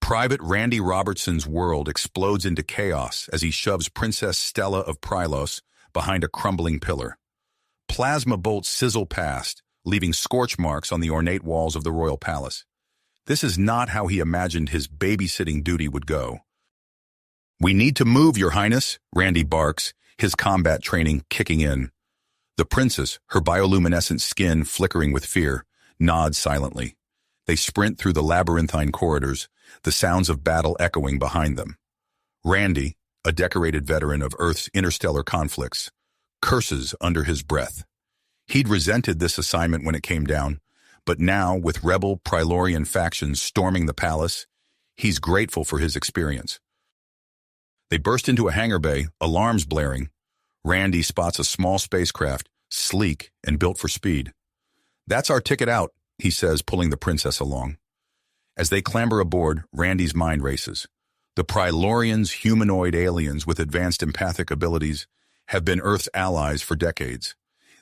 Private Randy Robertson's world explodes into chaos as he shoves Princess Stella of Prylos behind a crumbling pillar. Plasma bolts sizzle past, leaving scorch marks on the ornate walls of the royal palace. This is not how he imagined his babysitting duty would go. "We need to move, Your Highness," Randy barks, his combat training kicking in. The princess, her bioluminescent skin flickering with fear, nods silently. They sprint through the labyrinthine corridors, the sounds of battle echoing behind them. Randy, a decorated veteran of Earth's interstellar conflicts, curses under his breath. He'd resented this assignment when it came down, but now, with rebel Prylorian factions storming the palace, he's grateful for his experience. They burst into a hangar bay, alarms blaring. Randy spots a small spacecraft, sleek and built for speed. "That's our ticket out," he says, pulling the princess along. As they clamber aboard, Randy's mind races. The Prylorians, humanoid aliens with advanced empathic abilities, have been Earth's allies for decades.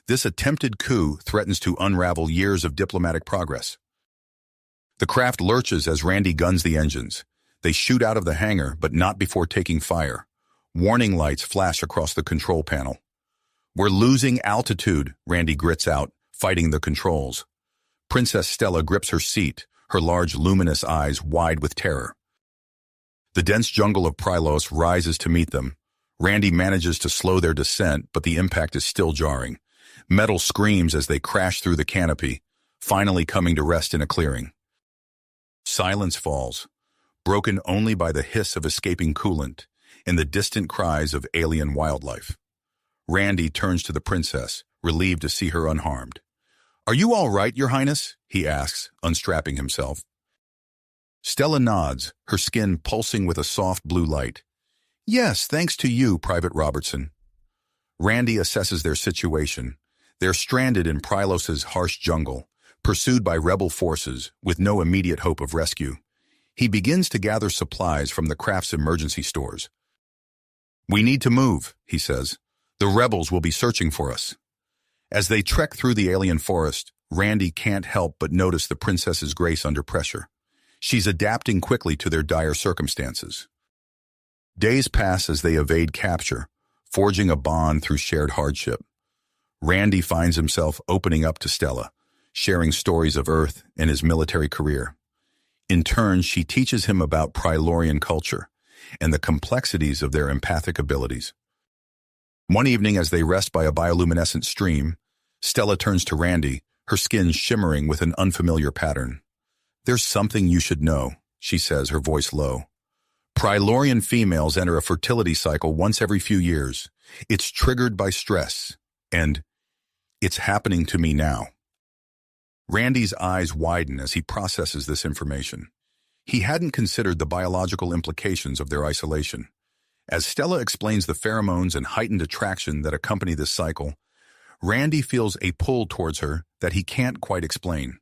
This attempted coup threatens to unravel years of diplomatic progress. The craft lurches as Randy guns the engines. They shoot out of the hangar, but not before taking fire. Warning lights flash across the control panel. "We're losing altitude," Randy grits out, fighting the controls. Princess Stella grips her seat, her large luminous eyes wide with terror. The dense jungle of Prylos rises to meet them. Randy manages to slow their descent, but the impact is still jarring. Metal screams as they crash through the canopy, finally coming to rest in a clearing. Silence falls, broken only by the hiss of escaping coolant and the distant cries of alien wildlife. Randy turns to the princess, relieved to see her unharmed. "Are you all right, Your Highness?" he asks, unstrapping himself. Stella nods, her skin pulsing with a soft blue light. "Yes, thanks to you, Private Robertson." Randy assesses their situation. They're stranded in Prylos's harsh jungle, pursued by rebel forces with no immediate hope of rescue. He begins to gather supplies from the craft's emergency stores. "We need to move," he says. "The rebels will be searching for us." As they trek through the alien forest, Randy can't help but notice the princess's grace under pressure. She's adapting quickly to their dire circumstances. Days pass as they evade capture, forging a bond through shared hardship. Randy finds himself opening up to Stella, sharing stories of Earth and his military career. In turn, she teaches him about Prylorian culture and the complexities of their empathic abilities. One evening, as they rest by a bioluminescent stream, Stella turns to Randy, her skin shimmering with an unfamiliar pattern. "There's something you should know," she says, her voice low. "Prylorian females enter a fertility cycle once every few years. It's triggered by stress, and it's happening to me now." Randy's eyes widen as he processes this information. He hadn't considered the biological implications of their isolation. As Stella explains the pheromones and heightened attraction that accompany this cycle, Randy feels a pull towards her that he can't quite explain.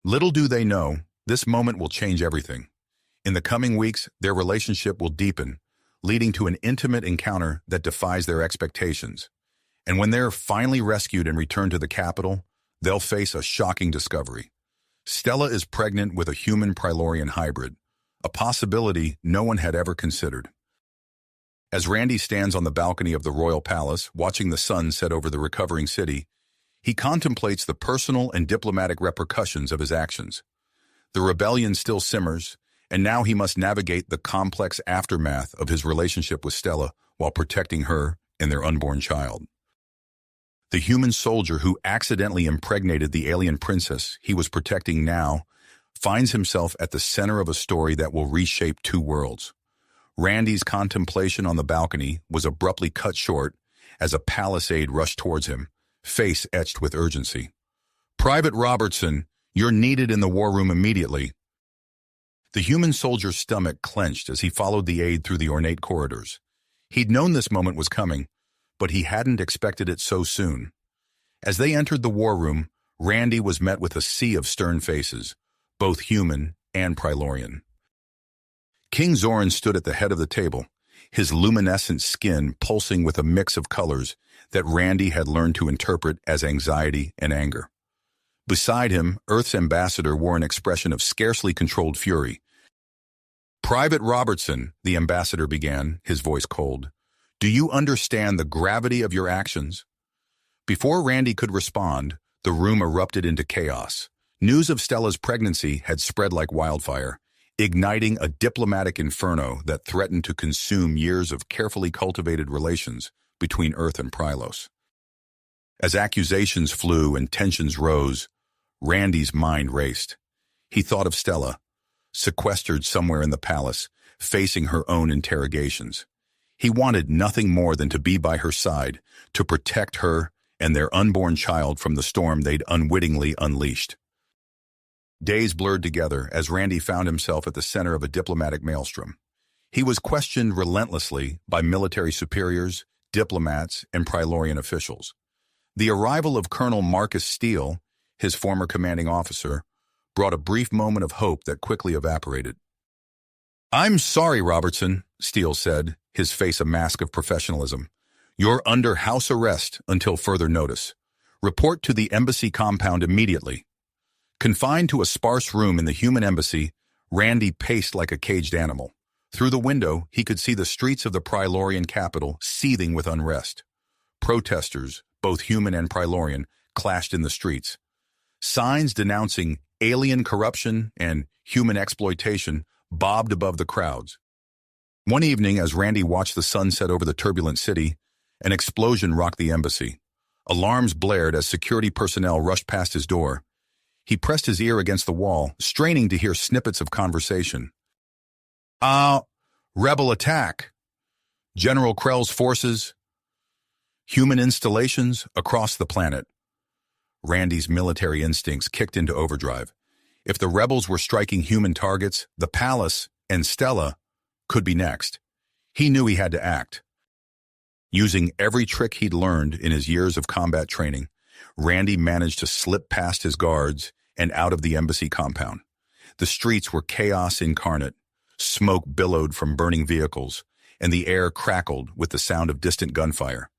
Little do they know, this moment will change everything. In the coming weeks, their relationship will deepen, leading to an intimate encounter that defies their expectations. And when they're finally rescued and returned to the capital, they'll face a shocking discovery. Stella is pregnant with a human Prylorian hybrid, a possibility no one had ever considered. As Randy stands on the balcony of the royal palace, watching the sun set over the recovering city, he contemplates the personal and diplomatic repercussions of his actions. The rebellion still simmers, and now he must navigate the complex aftermath of his relationship with Stella while protecting her and their unborn child. The human soldier who accidentally impregnated the alien princess he was protecting now finds himself at the center of a story that will reshape two worlds. Randy's contemplation on the balcony was abruptly cut short as a palisade rushed towards him, face etched with urgency. "Private Robertson, you're needed in the war room immediately." The human soldier's stomach clenched as he followed the aide through the ornate corridors. He'd known this moment was coming, but he hadn't expected it so soon. As they entered the war room, Randy was met with a sea of stern faces, both human and Prylorian. King Zoran stood at the head of the table, his luminescent skin pulsing with a mix of colors that Randy had learned to interpret as anxiety and anger. Beside him, Earth's ambassador wore an expression of scarcely controlled fury. Private Robertson, the ambassador began, his voice cold. Do you understand the gravity of your actions? Before Randy could respond, the room erupted into chaos. News of Stella's pregnancy had spread like wildfire, igniting a diplomatic inferno that threatened to consume years of carefully cultivated relations between Earth and Prylos. As accusations flew and tensions rose, Randy's mind raced. He thought of Stella, sequestered somewhere in the palace, facing her own interrogations. He wanted nothing more than to be by her side, to protect her and their unborn child from the storm they'd unwittingly unleashed. Days blurred together as Randy found himself at the center of a diplomatic maelstrom. He was questioned relentlessly by military superiors, diplomats, and Prylorian officials. The arrival of Colonel Marcus Steele, his former commanding officer, brought a brief moment of hope that quickly evaporated. I'm sorry, Robertson, Steele said, his face a mask of professionalism. You're under house arrest until further notice. Report to the embassy compound immediately. Confined to a sparse room in the human embassy, Randy paced like a caged animal. Through the window, he could see the streets of the Prylorian capital seething with unrest. Protesters, both human and Prylorian, clashed in the streets. Signs denouncing alien corruption and human exploitation bobbed above the crowds. One evening, as Randy watched the sun set over the turbulent city, an explosion rocked the embassy. Alarms blared as security personnel rushed past his door. He pressed his ear against the wall, straining to hear snippets of conversation. Rebel attack. General Krell's forces. Human installations across the planet. Randy's military instincts kicked into overdrive. If the rebels were striking human targets, the palace and Stella could be next. He knew he had to act. Using every trick he'd learned in his years of combat training, Randy managed to slip past his guards and out of the embassy compound. The streets were chaos incarnate. Smoke billowed from burning vehicles, and the air crackled with the sound of distant gunfire.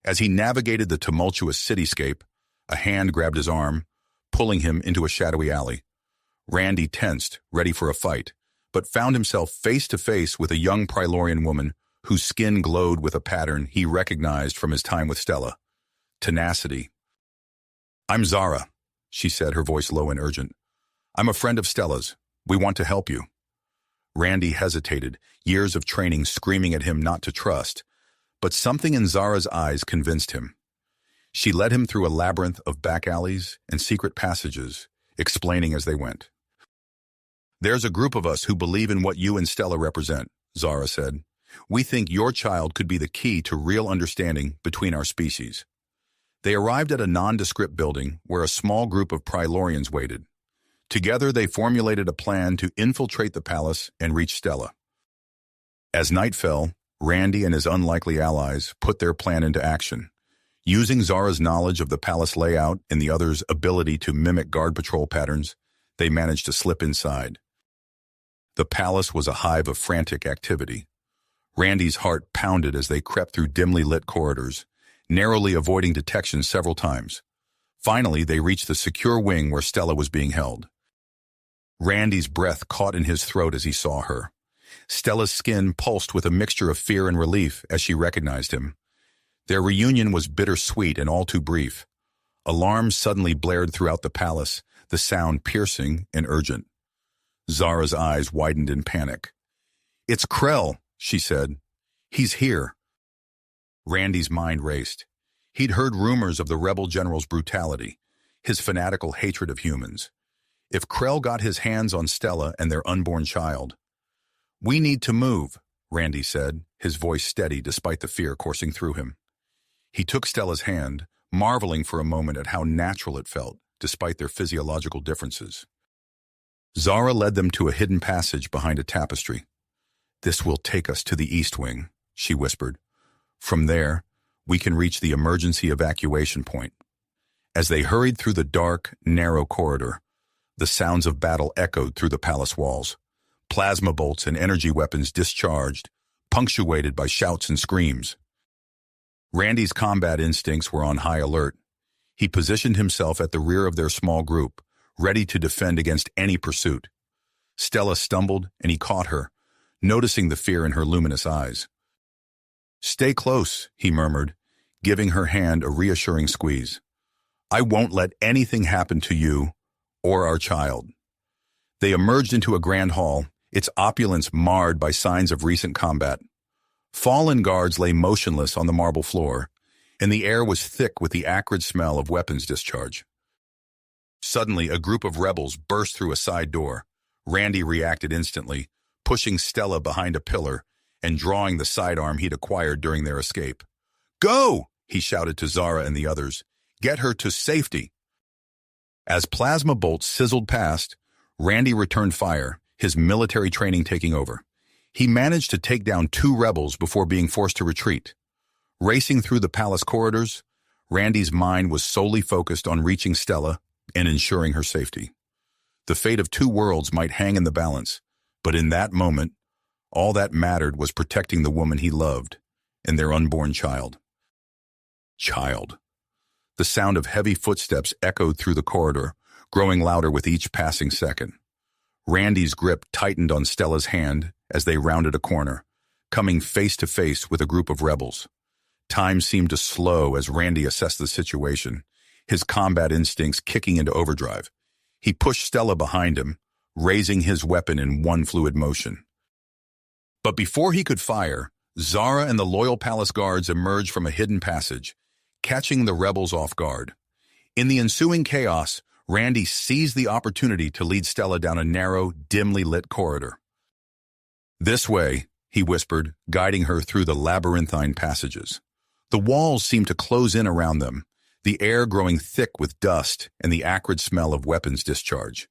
As he navigated the tumultuous cityscape, a hand grabbed his arm, pulling him into a shadowy alley. Randy tensed, ready for a fight, but found himself face to face with a young Prylorian woman whose skin glowed with a pattern he recognized from his time with Stella. Tenacity. I'm Zara, she said, her voice low and urgent. I'm a friend of Stella's. We want to help you. Randy hesitated, years of training screaming at him not to trust, but something in Zara's eyes convinced him. She led him through a labyrinth of back alleys and secret passages, explaining as they went. There's a group of us who believe in what you and Stella represent, Zara said. We think your child could be the key to real understanding between our species. They arrived at a nondescript building where a small group of Prylorians waited. Together they formulated a plan to infiltrate the palace and reach Stella. As night fell, Randy and his unlikely allies put their plan into action. Using Zara's knowledge of the palace layout and the others' ability to mimic guard patrol patterns, they managed to slip inside. The palace was a hive of frantic activity. Randy's heart pounded as they crept through dimly lit corridors, narrowly avoiding detection several times. Finally, they reached the secure wing where Stella was being held. Randy's breath caught in his throat as he saw her. Stella's skin pulsed with a mixture of fear and relief as she recognized him. Their reunion was bittersweet and all too brief. Alarms suddenly blared throughout the palace, the sound piercing and urgent. Zara's eyes widened in panic. It's Krell, she said. He's here. Randy's mind raced. He'd heard rumors of the rebel general's brutality, his fanatical hatred of humans. If Krell got his hands on Stella and their unborn child. We need to move, Randy said, his voice steady despite the fear coursing through him. He took Stella's hand, marveling for a moment at how natural it felt, despite their physiological differences. Zara led them to a hidden passage behind a tapestry. This will take us to the East Wing, she whispered. From there, we can reach the emergency evacuation point. As they hurried through the dark, narrow corridor, the sounds of battle echoed through the palace walls. Plasma bolts and energy weapons discharged, punctuated by shouts and screams. Randy's combat instincts were on high alert. He positioned himself at the rear of their small group, ready to defend against any pursuit. Stella stumbled, and he caught her, noticing the fear in her luminous eyes. "Stay close," he murmured, giving her hand a reassuring squeeze. "I won't let anything happen to you or our child." They emerged into a grand hall, its opulence marred by signs of recent combat. Fallen guards lay motionless on the marble floor, and the air was thick with the acrid smell of weapons discharge. Suddenly, a group of rebels burst through a side door. Randy reacted instantly, pushing Stella behind a pillar and drawing the sidearm he'd acquired during their escape. "Go!" he shouted to Zara and the others. "Get her to safety." As plasma bolts sizzled past, Randy returned fire, his military training taking over. He managed to take down 2 rebels before being forced to retreat. Racing through the palace corridors, Randy's mind was solely focused on reaching Stella and ensuring her safety. The fate of 2 worlds might hang in the balance, but in that moment, all that mattered was protecting the woman he loved and their unborn child. The sound of heavy footsteps echoed through the corridor, growing louder with each passing second. Randy's grip tightened on Stella's hand as they rounded a corner, coming face to face with a group of rebels. Time seemed to slow as Randy assessed the situation, his combat instincts kicking into overdrive. He pushed Stella behind him, raising his weapon in one fluid motion. But before he could fire, Zara and the loyal palace guards emerged from a hidden passage, catching the rebels off guard. In the ensuing chaos, Randy seized the opportunity to lead Stella down a narrow, dimly lit corridor. "This way," he whispered, guiding her through the labyrinthine passages. The walls seemed to close in around them, the air growing thick with dust and the acrid smell of weapons discharge.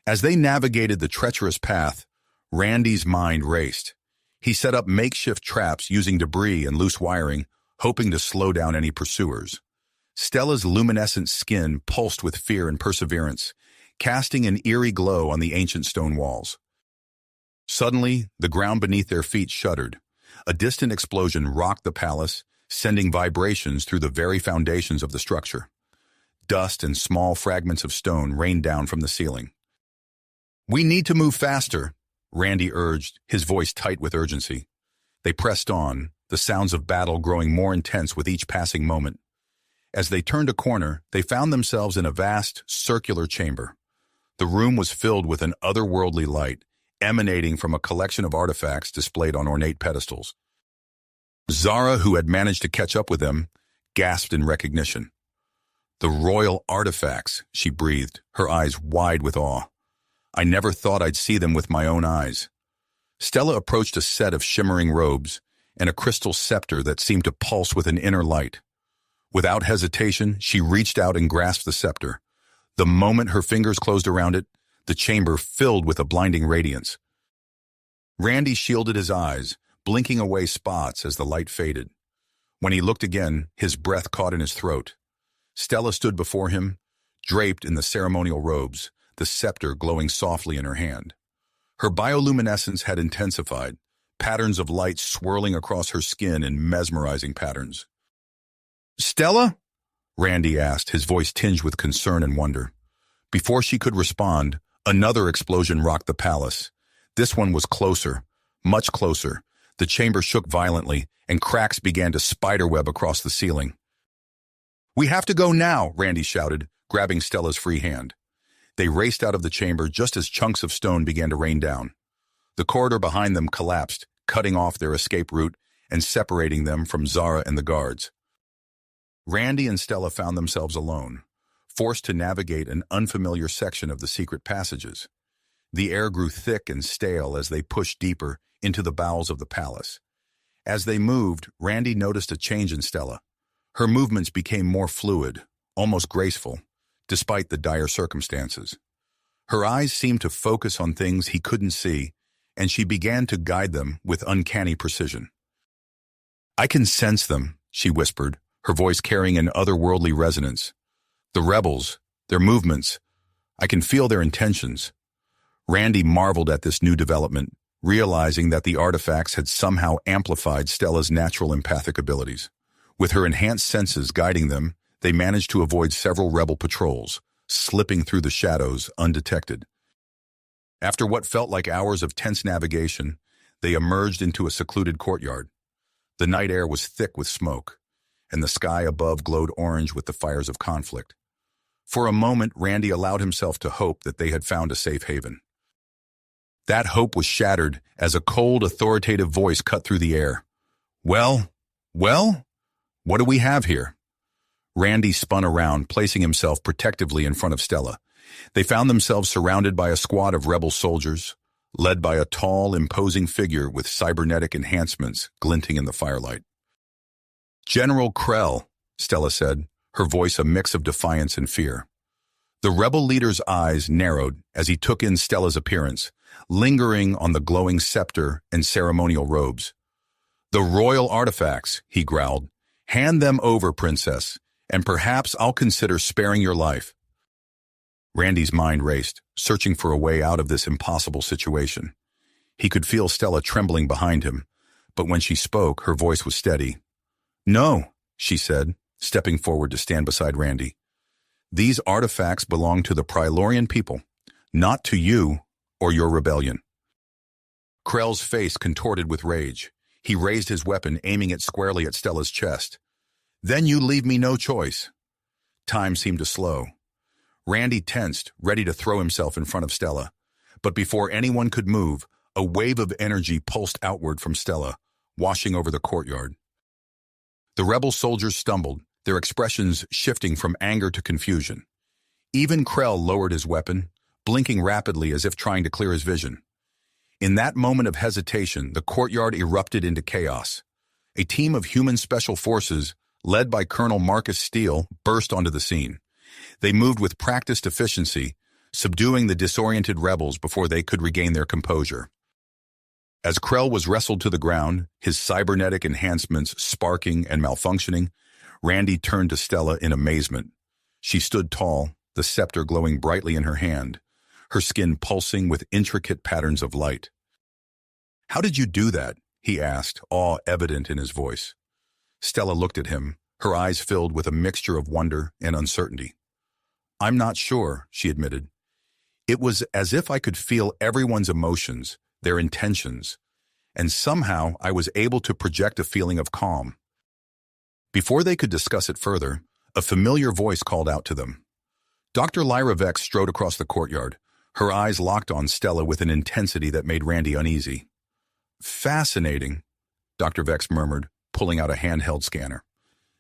As they navigated the treacherous path, Randy's mind raced. He set up makeshift traps using debris and loose wiring, hoping to slow down any pursuers. Stella's luminescent skin pulsed with fear and perseverance, casting an eerie glow on the ancient stone walls. Suddenly, the ground beneath their feet shuddered. A distant explosion rocked the palace, sending vibrations through the very foundations of the structure. Dust and small fragments of stone rained down from the ceiling. "We need to move faster," Randy urged, his voice tight with urgency. They pressed on, the sounds of battle growing more intense with each passing moment. As they turned a corner, they found themselves in a vast, circular chamber. The room was filled with an otherworldly light, emanating from a collection of artifacts displayed on ornate pedestals. Zara, who had managed to catch up with them, gasped in recognition. "The royal artifacts," she breathed, her eyes wide with awe. "I never thought I'd see them with my own eyes." Stella approached a set of shimmering robes and a crystal scepter that seemed to pulse with an inner light. Without hesitation, she reached out and grasped the scepter. The moment her fingers closed around it, the chamber filled with a blinding radiance. Randy shielded his eyes, blinking away spots as the light faded. When he looked again, his breath caught in his throat. Stella stood before him, draped in the ceremonial robes, the scepter glowing softly in her hand. Her bioluminescence had intensified, patterns of light swirling across her skin in mesmerizing patterns. "Stella?" Randy asked, his voice tinged with concern and wonder. Before she could respond, another explosion rocked the palace. This one was closer, much closer. The chamber shook violently, and cracks began to spiderweb across the ceiling. "We have to go now," Randy shouted, grabbing Stella's free hand. They raced out of the chamber just as chunks of stone began to rain down. The corridor behind them collapsed, cutting off their escape route and separating them from Zara and the guards. Randy and Stella found themselves alone, forced to navigate an unfamiliar section of the secret passages. The air grew thick and stale as they pushed deeper into the bowels of the palace. As they moved, Randy noticed a change in Stella. Her movements became more fluid, almost graceful, despite the dire circumstances. Her eyes seemed to focus on things he couldn't see, and she began to guide them with uncanny precision. "I can sense them," she whispered, her voice carrying an otherworldly resonance. "The rebels, their movements, I can feel their intentions." Randy marveled at this new development, realizing that the artifacts had somehow amplified Stella's natural empathic abilities. With her enhanced senses guiding them, they managed to avoid several rebel patrols, slipping through the shadows undetected. After what felt like hours of tense navigation, they emerged into a secluded courtyard. The night air was thick with smoke, and the sky above glowed orange with the fires of conflict. For a moment, Randy allowed himself to hope that they had found a safe haven. That hope was shattered as a cold, authoritative voice cut through the air. Well, what do we have here? Randy spun around, placing himself protectively in front of Stella. They found themselves surrounded by a squad of rebel soldiers, led by a tall, imposing figure with cybernetic enhancements glinting in the firelight. General Krell, Stella said, her voice a mix of defiance and fear. The rebel leader's eyes narrowed as he took in Stella's appearance, lingering on the glowing scepter and ceremonial robes. The royal artifacts, he growled. Hand them over, princess, and perhaps I'll consider sparing your life. Randy's mind raced, searching for a way out of this impossible situation. He could feel Stella trembling behind him, but when she spoke, her voice was steady. No, she said, stepping forward to stand beside Randy. These artifacts belong to the Prylorian people, not to you or your rebellion. Krell's face contorted with rage. He raised his weapon, aiming it squarely at Stella's chest. Then you leave me no choice. Time seemed to slow. Randy tensed, ready to throw himself in front of Stella. But before anyone could move, a wave of energy pulsed outward from Stella, washing over the courtyard. The rebel soldiers stumbled, their expressions shifting from anger to confusion. Even Krell lowered his weapon, blinking rapidly as if trying to clear his vision. In that moment of hesitation, the courtyard erupted into chaos. A team of human special forces, led by Colonel Marcus Steele, burst onto the scene. They moved with practiced efficiency, subduing the disoriented rebels before they could regain their composure. As Krell was wrestled to the ground, his cybernetic enhancements sparking and malfunctioning, Randy turned to Stella in amazement. She stood tall, the scepter glowing brightly in her hand, her skin pulsing with intricate patterns of light. "How did you do that?" he asked, awe evident in his voice. Stella looked at him, her eyes filled with a mixture of wonder and uncertainty. "I'm not sure," she admitted. "It was as if I could feel everyone's emotions, their intentions, and somehow I was able to project a feeling of calm." Before they could discuss it further, a familiar voice called out to them. Dr. Lyra Vex strode across the courtyard, her eyes locked on Stella with an intensity that made Randy uneasy. "Fascinating," Dr. Vex murmured, pulling out a handheld scanner.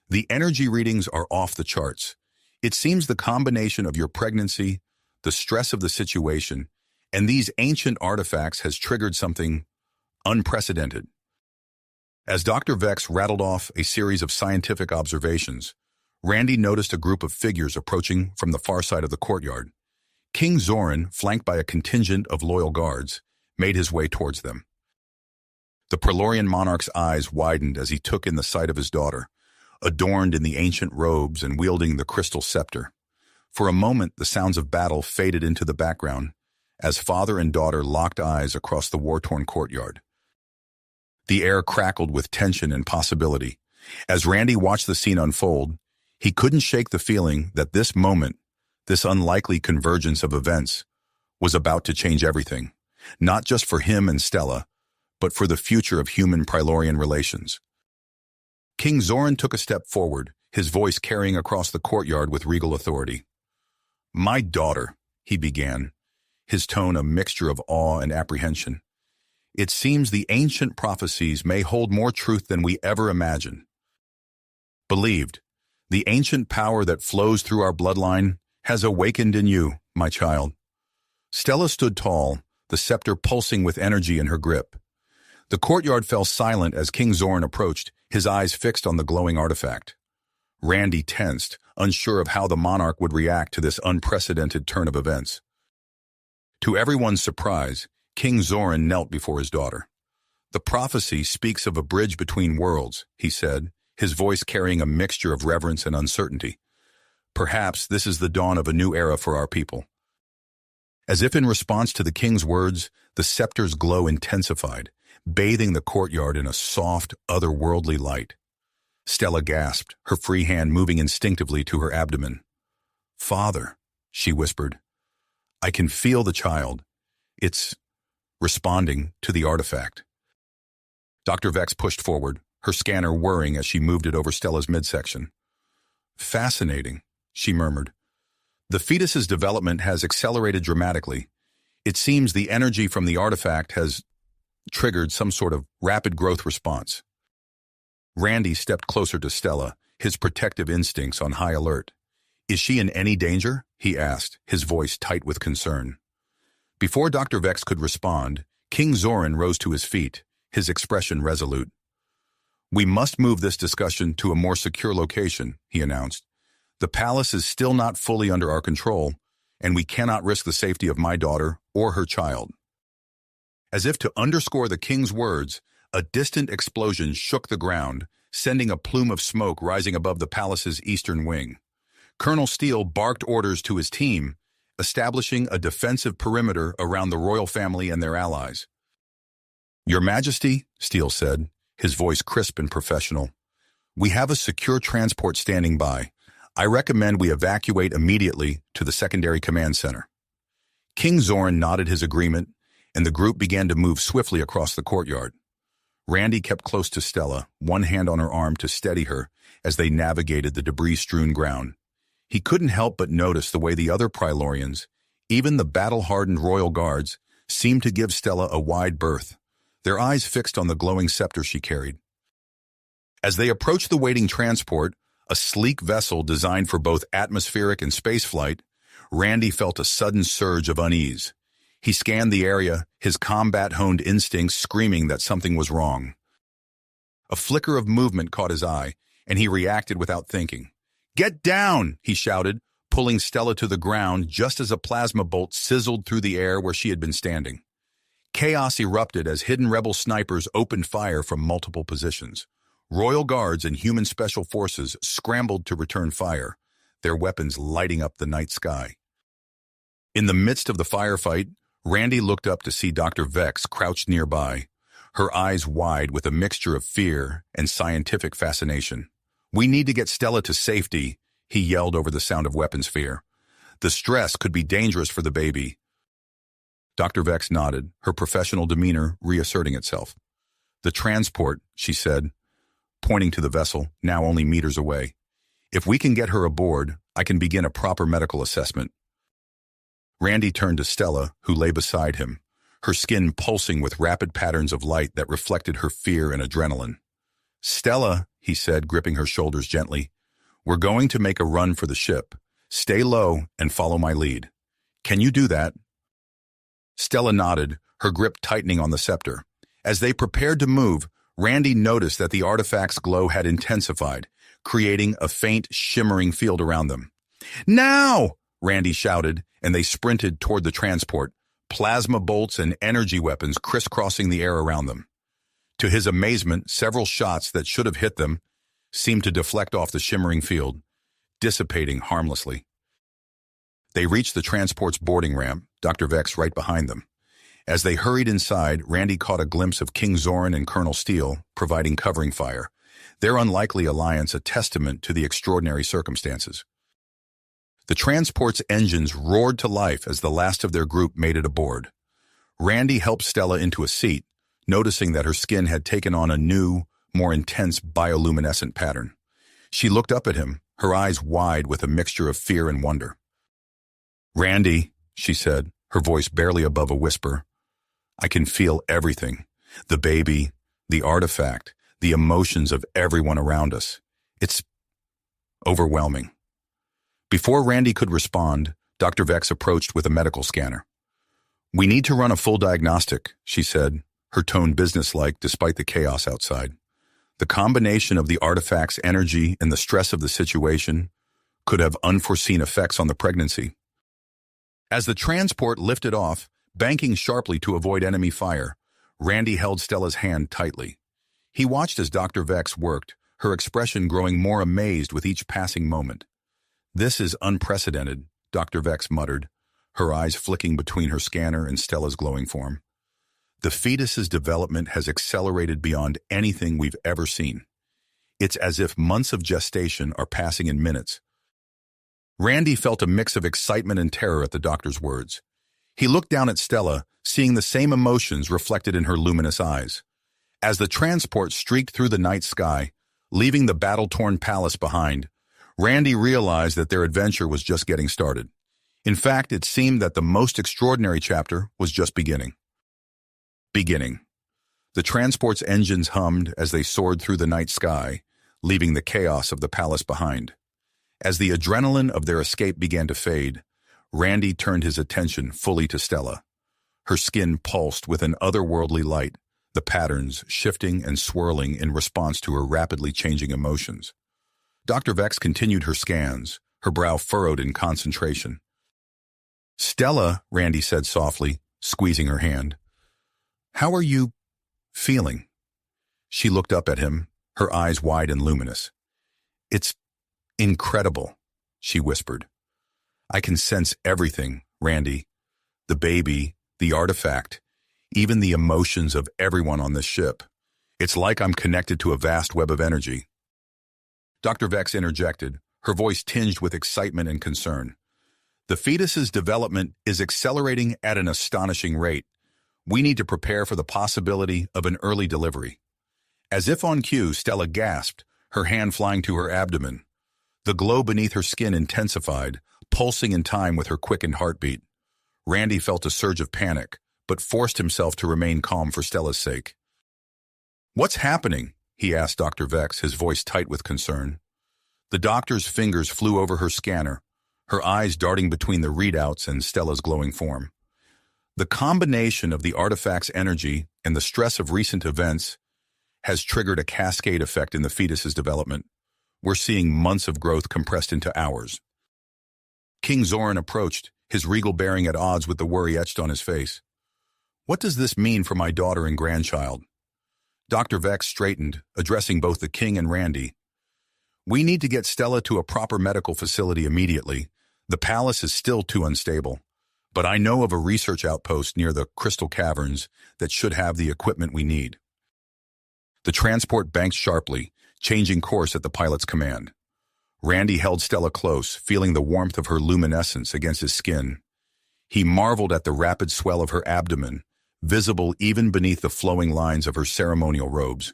"The energy readings are off the charts. It seems the combination of your pregnancy, the stress of the situation, and these ancient artifacts has triggered something unprecedented." As Dr. Vex rattled off a series of scientific observations, Randy noticed a group of figures approaching from the far side of the courtyard. King Zoran, flanked by a contingent of loyal guards, made his way towards them. The Prylorian monarch's eyes widened as he took in the sight of his daughter, adorned in the ancient robes and wielding the crystal scepter. For a moment, the sounds of battle faded into the background as father and daughter locked eyes across the war-torn courtyard. The air crackled with tension and possibility. As Randy watched the scene unfold, he couldn't shake the feeling that this moment, this unlikely convergence of events, was about to change everything, not just for him and Stella, but for the future of human-Prylorian relations. King Zoran took a step forward, his voice carrying across the courtyard with regal authority. "My daughter," he began, his tone a mixture of awe and apprehension. "It seems the ancient prophecies may hold more truth than we ever imagined. Believed, the ancient power that flows through our bloodline has awakened in you, my child." Stella stood tall, the scepter pulsing with energy in her grip. The courtyard fell silent as King Zoran approached, his eyes fixed on the glowing artifact. Randy tensed, unsure of how the monarch would react to this unprecedented turn of events. To everyone's surprise, King Zoran knelt before his daughter. "The prophecy speaks of a bridge between worlds," he said, his voice carrying a mixture of reverence and uncertainty. "Perhaps this is the dawn of a new era for our people." As if in response to the king's words, the scepter's glow intensified, bathing the courtyard in a soft, otherworldly light. Stella gasped, her free hand moving instinctively to her abdomen. "Father," she whispered, "I can feel the child. It's responding to the artifact. Dr. Vex pushed forward, her scanner whirring as she moved it over Stella's midsection. Fascinating, she murmured. The fetus's development has accelerated dramatically. It seems the energy from the artifact has triggered some sort of rapid growth response. Randy stepped closer to Stella, his protective instincts on high alert. Is she in any danger? He asked, his voice tight with concern. Before Dr. Vex could respond, King Zoran rose to his feet, his expression resolute. We must move this discussion to a more secure location, he announced. The palace is still not fully under our control, and we cannot risk the safety of my daughter or her child. As if to underscore the king's words, a distant explosion shook the ground, sending a plume of smoke rising above the palace's eastern wing. Colonel Steele barked orders to his team, establishing a defensive perimeter around the royal family and their allies. Your Majesty, Steele said, his voice crisp and professional, we have a secure transport standing by. I recommend we evacuate immediately to the secondary command center. King Zoran nodded his agreement, and the group began to move swiftly across the courtyard. Randy kept close to Stella, one hand on her arm to steady her as they navigated the debris-strewn ground. He couldn't help but notice the way the other Prilorians, even the battle-hardened royal guards, seemed to give Stella a wide berth, their eyes fixed on the glowing scepter she carried. As they approached the waiting transport, a sleek vessel designed for both atmospheric and spaceflight, Randy felt a sudden surge of unease. He scanned the area, his combat-honed instincts screaming that something was wrong. A flicker of movement caught his eye, and he reacted without thinking. Get down, he shouted, pulling Stella to the ground just as a plasma bolt sizzled through the air where she had been standing. Chaos erupted as hidden rebel snipers opened fire from multiple positions. Royal Guards and human special forces scrambled to return fire, their weapons lighting up the night sky. In the midst of the firefight, Randy looked up to see Dr. Vex crouched nearby, her eyes wide with a mixture of fear and scientific fascination. We need to get Stella to safety, he yelled over the sound of weapons fear. The stress could be dangerous for the baby. Dr. Vex nodded, her professional demeanor reasserting itself. The transport, she said, pointing to the vessel, now only meters away. If we can get her aboard, I can begin a proper medical assessment. Randy turned to Stella, who lay beside him, her skin pulsing with rapid patterns of light that reflected her fear and adrenaline. Stella, he said, gripping her shoulders gently, we're going to make a run for the ship. Stay low and follow my lead. Can you do that? Stella nodded, her grip tightening on the scepter. As they prepared to move, Randy noticed that the artifact's glow had intensified, creating a faint, shimmering field around them. Now! Randy shouted, and they sprinted toward the transport, plasma bolts and energy weapons crisscrossing the air around them. To his amazement, several shots that should have hit them seemed to deflect off the shimmering field, dissipating harmlessly. They reached the transport's boarding ramp, Dr. Vex right behind them. As they hurried inside, Randy caught a glimpse of King Zoran and Colonel Steele providing covering fire, their unlikely alliance a testament to the extraordinary circumstances. The transport's engines roared to life as the last of their group made it aboard. Randy helped Stella into a seat, noticing that her skin had taken on a new, more intense bioluminescent pattern. She looked up at him, her eyes wide with a mixture of fear and wonder. Randy, she said, her voice barely above a whisper, I can feel everything. The baby, the artifact, the emotions of everyone around us. It's overwhelming. Before Randy could respond, Dr. Vex approached with a medical scanner. We need to run a full diagnostic, she said, her tone businesslike despite the chaos outside. The combination of the artifact's energy and the stress of the situation could have unforeseen effects on the pregnancy. As the transport lifted off, banking sharply to avoid enemy fire, Randy held Stella's hand tightly. He watched as Dr. Vex worked, her expression growing more amazed with each passing moment. This is unprecedented, Dr. Vex muttered, her eyes flicking between her scanner and Stella's glowing form. The fetus's development has accelerated beyond anything we've ever seen. It's as if months of gestation are passing in minutes. Randy felt a mix of excitement and terror at the doctor's words. He looked down at Stella, seeing the same emotions reflected in her luminous eyes. As the transport streaked through the night sky, leaving the battle-torn palace behind, Randy realized that their adventure was just getting started. In fact, it seemed that the most extraordinary chapter was just beginning. The transport's engines hummed as they soared through the night sky, leaving the chaos of the palace behind. As the adrenaline of their escape began to fade, Randy turned his attention fully to Stella. Her skin pulsed with an otherworldly light, the patterns shifting and swirling in response to her rapidly changing emotions. Dr. Vex continued her scans, her brow furrowed in concentration. "Stella," Randy said softly, squeezing her hand. "How are you feeling?" She looked up at him, her eyes wide and luminous. "It's incredible," she whispered. "I can sense everything, Randy. The baby, the artifact, even the emotions of everyone on this ship. It's like I'm connected to a vast web of energy." Dr. Vex interjected, her voice tinged with excitement and concern. "The fetus's development is accelerating at an astonishing rate. We need to prepare for the possibility of an early delivery." As if on cue, Stella gasped, her hand flying to her abdomen. The glow beneath her skin intensified, pulsing in time with her quickened heartbeat. Randy felt a surge of panic, but forced himself to remain calm for Stella's sake. "What's happening?" he asked Dr. Vex, his voice tight with concern. The doctor's fingers flew over her scanner, her eyes darting between the readouts and Stella's glowing form. "The combination of the artifact's energy and the stress of recent events has triggered a cascade effect in the fetus's development. We're seeing months of growth compressed into hours." King Zoran approached, his regal bearing at odds with the worry etched on his face. "What does this mean for my daughter and grandchild?" Dr. Vex straightened, addressing both the king and Randy. "We need to get Stella to a proper medical facility immediately. The palace is still too unstable. But I know of a research outpost near the crystal caverns that should have the equipment we need." The transport banked sharply, changing course at the pilot's command. Randy held Stella close, feeling the warmth of her luminescence against his skin. He marveled at the rapid swell of her abdomen, visible even beneath the flowing lines of her ceremonial robes.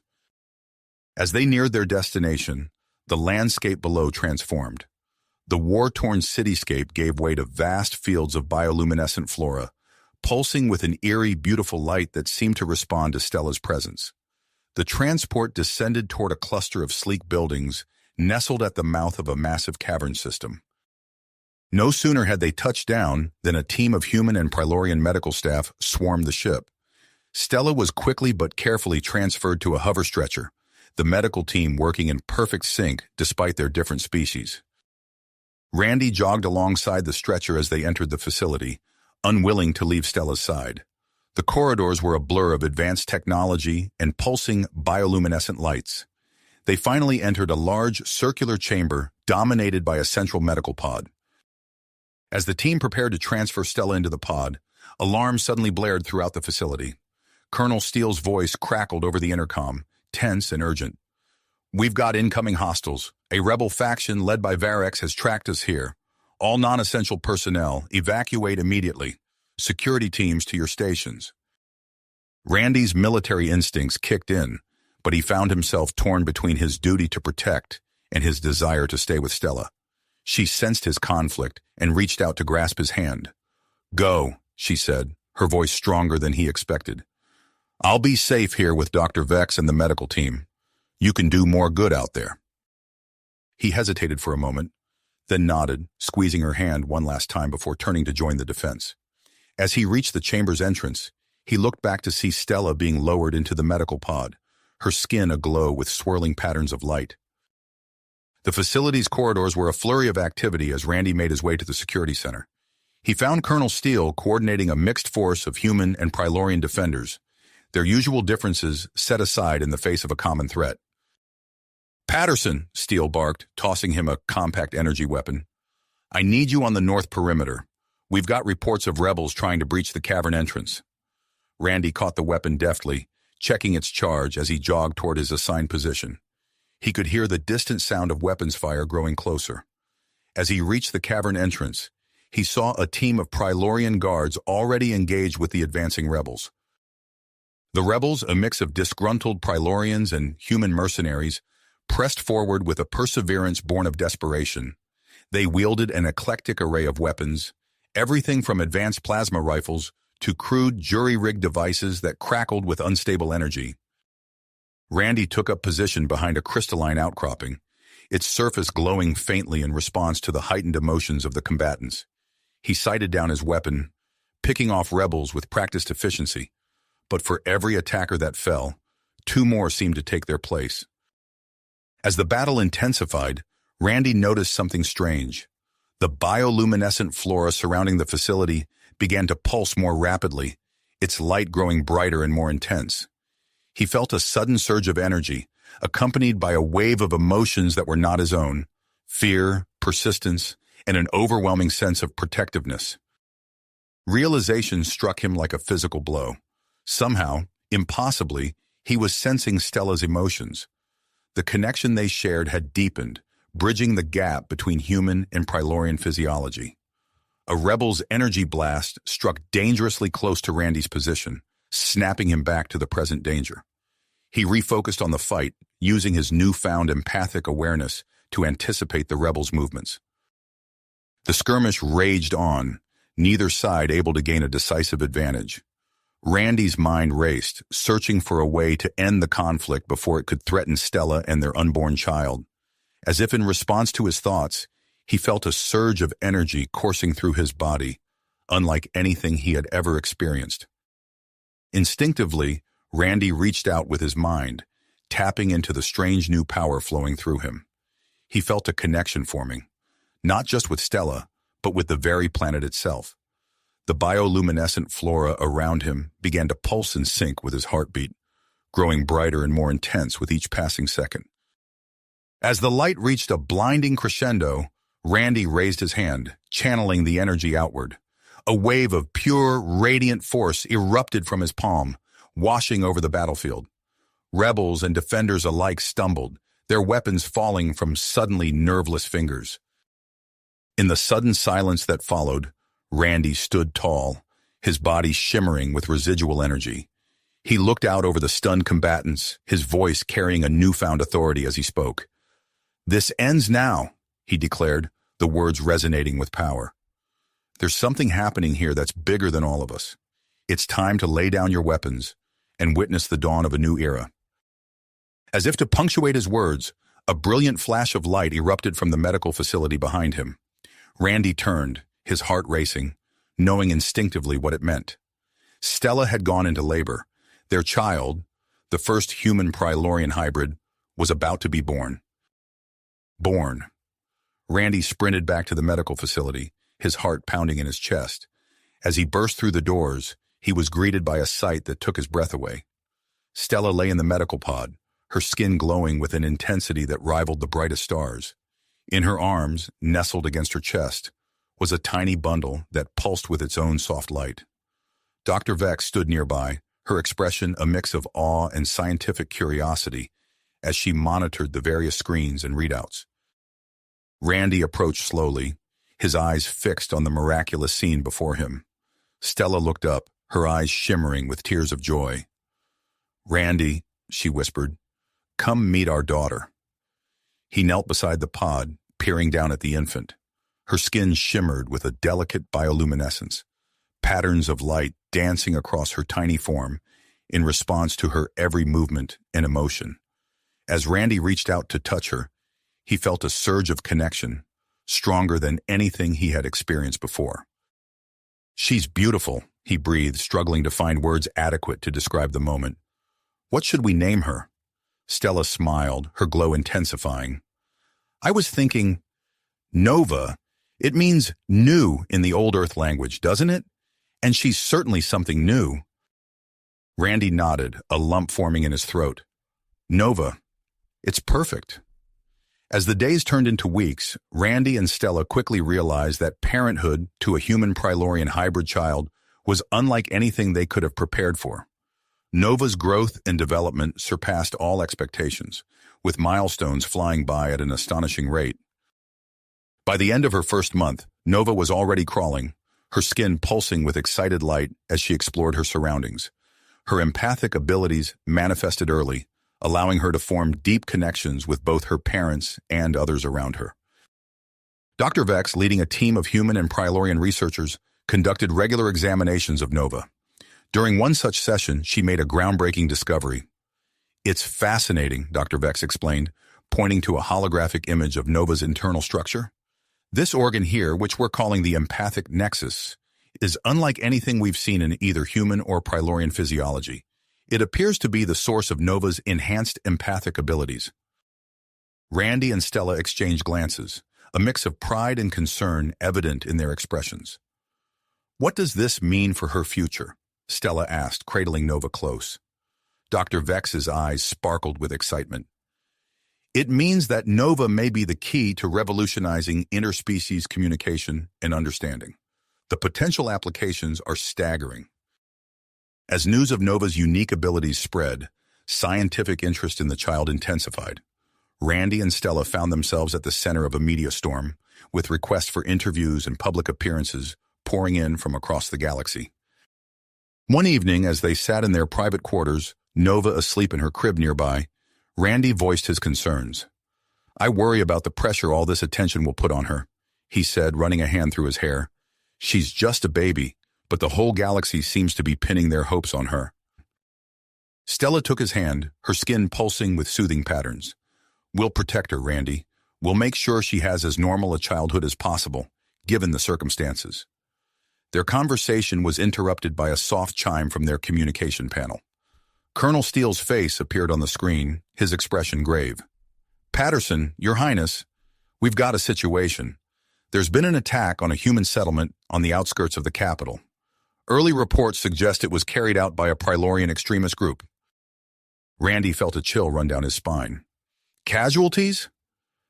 As they neared their destination, the landscape below transformed. The war-torn cityscape gave way to vast fields of bioluminescent flora, pulsing with an eerie, beautiful light that seemed to respond to Stella's presence. The transport descended toward a cluster of sleek buildings, nestled at the mouth of a massive cavern system. No sooner had they touched down than a team of human and Prilorian medical staff swarmed the ship. Stella was quickly but carefully transferred to a hover stretcher, the medical team working in perfect sync despite their different species. Randy jogged alongside the stretcher as they entered the facility, unwilling to leave Stella's side. The corridors were a blur of advanced technology and pulsing bioluminescent lights. They finally entered a large, circular chamber dominated by a central medical pod. As the team prepared to transfer Stella into the pod, alarms suddenly blared throughout the facility. Colonel Steele's voice crackled over the intercom, tense and urgent. "We've got incoming hostiles. A rebel faction led by Varex has tracked us here. All non-essential personnel, evacuate immediately. Security teams to your stations." Randy's military instincts kicked in, but he found himself torn between his duty to protect and his desire to stay with Stella. She sensed his conflict and reached out to grasp his hand. "Go," she said, her voice stronger than he expected. "I'll be safe here with Dr. Vex and the medical team. You can do more good out there." He hesitated for a moment, then nodded, squeezing her hand one last time before turning to join the defense. As he reached the chamber's entrance, he looked back to see Stella being lowered into the medical pod, her skin aglow with swirling patterns of light. The facility's corridors were a flurry of activity as Randy made his way to the security center. He found Colonel Steele coordinating a mixed force of human and Prilorian defenders, their usual differences set aside in the face of a common threat. "Patterson," Steele barked, tossing him a compact energy weapon. "I need you on the north perimeter. We've got reports of rebels trying to breach the cavern entrance." Randy caught the weapon deftly, checking its charge as he jogged toward his assigned position. He could hear the distant sound of weapons fire growing closer. As he reached the cavern entrance, he saw a team of Prilorian guards already engaged with the advancing rebels. The rebels, a mix of disgruntled Prilorians and human mercenaries, pressed forward with a perseverance born of desperation. They wielded an eclectic array of weapons, everything from advanced plasma rifles to crude jury-rigged devices that crackled with unstable energy. Randy took up position behind a crystalline outcropping, its surface glowing faintly in response to the heightened emotions of the combatants. He sighted down his weapon, picking off rebels with practiced efficiency, but for every attacker that fell, two more seemed to take their place. As the battle intensified, Randy noticed something strange. The bioluminescent flora surrounding the facility began to pulse more rapidly, its light growing brighter and more intense. He felt a sudden surge of energy, accompanied by a wave of emotions that were not his own: fear, persistence, and an overwhelming sense of protectiveness. Realization struck him like a physical blow. Somehow, impossibly, he was sensing Stella's emotions. The connection they shared had deepened, bridging the gap between human and Prilorian physiology. A rebel's energy blast struck dangerously close to Randy's position, snapping him back to the present danger. He refocused on the fight, using his newfound empathic awareness to anticipate the rebels' movements. The skirmish raged on, neither side able to gain a decisive advantage. Randy's mind raced, searching for a way to end the conflict before it could threaten Stella and their unborn child. As if in response to his thoughts, he felt a surge of energy coursing through his body, unlike anything he had ever experienced. Instinctively, Randy reached out with his mind, tapping into the strange new power flowing through him. He felt a connection forming, not just with Stella, but with the very planet itself. The bioluminescent flora around him began to pulse in sync with his heartbeat, growing brighter and more intense with each passing second. As the light reached a blinding crescendo, Randy raised his hand, channeling the energy outward. A wave of pure, radiant force erupted from his palm, washing over the battlefield. Rebels and defenders alike stumbled, their weapons falling from suddenly nerveless fingers. In the sudden silence that followed, Randy stood tall, his body shimmering with residual energy. He looked out over the stunned combatants, his voice carrying a newfound authority as he spoke. "This ends now," he declared, the words resonating with power. "There's something happening here that's bigger than all of us. It's time to lay down your weapons and witness the dawn of a new era." As if to punctuate his words, a brilliant flash of light erupted from the medical facility behind him. Randy turned, his heart racing, knowing instinctively what it meant. Stella had gone into labor. Their child, the first human Prilorian hybrid, was about to be born. Born. Randy sprinted back to the medical facility, his heart pounding in his chest. As he burst through the doors, he was greeted by a sight that took his breath away. Stella lay in the medical pod, her skin glowing with an intensity that rivaled the brightest stars. In her arms, nestled against her chest, was a tiny bundle that pulsed with its own soft light. Dr. Vex stood nearby, her expression a mix of awe and scientific curiosity as she monitored the various screens and readouts. Randy approached slowly, his eyes fixed on the miraculous scene before him. Stella looked up, her eyes shimmering with tears of joy. "Randy," she whispered, "come meet our daughter." He knelt beside the pod, peering down at the infant. Her skin shimmered with a delicate bioluminescence, patterns of light dancing across her tiny form in response to her every movement and emotion. As Randy reached out to touch her, he felt a surge of connection, stronger than anything he had experienced before. "She's beautiful," he breathed, struggling to find words adequate to describe the moment. "What should we name her?" Stella smiled, her glow intensifying. "I was thinking, Nova. It means new in the old Earth language, doesn't it? And she's certainly something new." Randy nodded, a lump forming in his throat. "Nova. It's perfect." As the days turned into weeks, Randy and Stella quickly realized that parenthood to a human Prilorian hybrid child was unlike anything they could have prepared for. Nova's growth and development surpassed all expectations, with milestones flying by at an astonishing rate. By the end of her first month, Nova was already crawling, her skin pulsing with excited light as she explored her surroundings. Her empathic abilities manifested early, allowing her to form deep connections with both her parents and others around her. Dr. Vex, leading a team of human and Prilorian researchers, conducted regular examinations of Nova. During one such session, she made a groundbreaking discovery. "It's fascinating," Dr. Vex explained, pointing to a holographic image of Nova's internal structure. "This organ here, which we're calling the empathic nexus, is unlike anything we've seen in either human or Prilorian physiology. It appears to be the source of Nova's enhanced empathic abilities." Randy and Stella exchanged glances, a mix of pride and concern evident in their expressions. "What does this mean for her future?" Stella asked, cradling Nova close. Dr. Vex's eyes sparkled with excitement. "It means that Nova may be the key to revolutionizing interspecies communication and understanding. The potential applications are staggering." As news of Nova's unique abilities spread, scientific interest in the child intensified. Randy and Stella found themselves at the center of a media storm, with requests for interviews and public appearances pouring in from across the galaxy. One evening, as they sat in their private quarters, Nova asleep in her crib nearby, Randy voiced his concerns. "I worry about the pressure all this attention will put on her," he said, running a hand through his hair. "She's just a baby, but the whole galaxy seems to be pinning their hopes on her." Stella took his hand, her skin pulsing with soothing patterns. "We'll protect her, Randy. We'll make sure she has as normal a childhood as possible, given the circumstances." Their conversation was interrupted by a soft chime from their communication panel. Colonel Steele's face appeared on the screen, his expression grave. "Patterson, Your Highness, we've got a situation. There's been an attack on a human settlement on the outskirts of the capital. Early reports suggest it was carried out by a Prilorian extremist group." Randy felt a chill run down his spine. "Casualties?"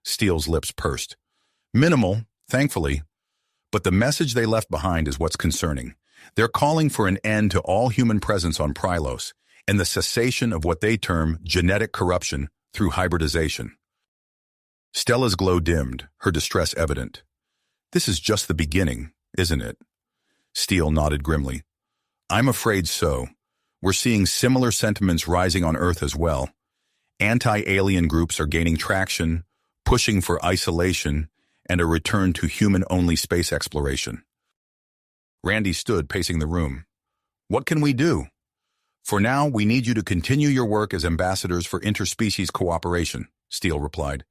Steele's lips pursed. "Minimal, thankfully. But the message they left behind is what's concerning. They're calling for an end to all human presence on Prylos and the cessation of what they term genetic corruption through hybridization." Stella's glow dimmed, her distress evident. "This is just the beginning, isn't it?" Steele nodded grimly. "I'm afraid so. We're seeing similar sentiments rising on Earth as well. Anti-alien groups are gaining traction, pushing for isolation and a return to human-only space exploration." Randy stood pacing the room. "What can we do?" "For now, we need you to continue your work as ambassadors for interspecies cooperation," Steele replied.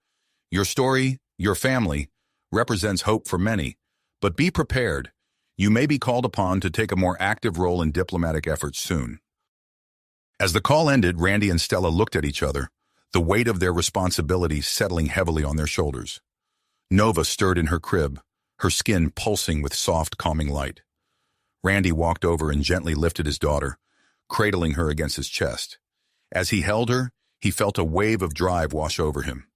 "Your story, your family, represents hope for many, but be prepared. You may be called upon to take a more active role in diplomatic efforts soon." As the call ended, Randy and Stella looked at each other, the weight of their responsibility settling heavily on their shoulders. Nova stirred in her crib, her skin pulsing with soft, calming light. Randy walked over and gently lifted his daughter, cradling her against his chest. As he held her, he felt a wave of drive wash over him.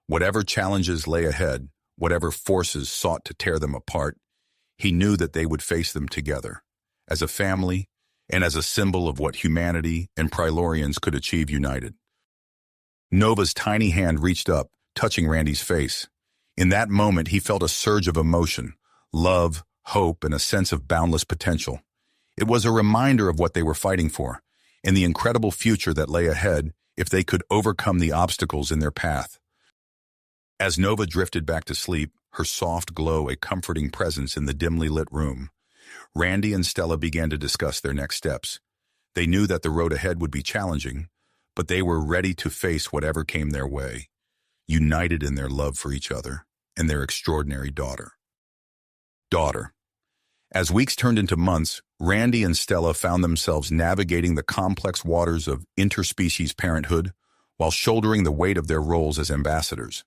Whatever challenges lay ahead, whatever forces sought to tear them apart, he knew that they would face them together, as a family and as a symbol of what humanity and Prilorians could achieve united. Nova's tiny hand reached up, touching Randy's face. In that moment, he felt a surge of emotion, love, hope, and a sense of boundless potential. It was a reminder of what they were fighting for, and the incredible future that lay ahead if they could overcome the obstacles in their path. As Nova drifted back to sleep, her soft glow a comforting presence in the dimly lit room, Randy and Stella began to discuss their next steps. They knew that the road ahead would be challenging, but they were ready to face whatever came their way, united in their love for each other and their extraordinary daughter. As weeks turned into months, Randy and Stella found themselves navigating the complex waters of interspecies parenthood while shouldering the weight of their roles as ambassadors.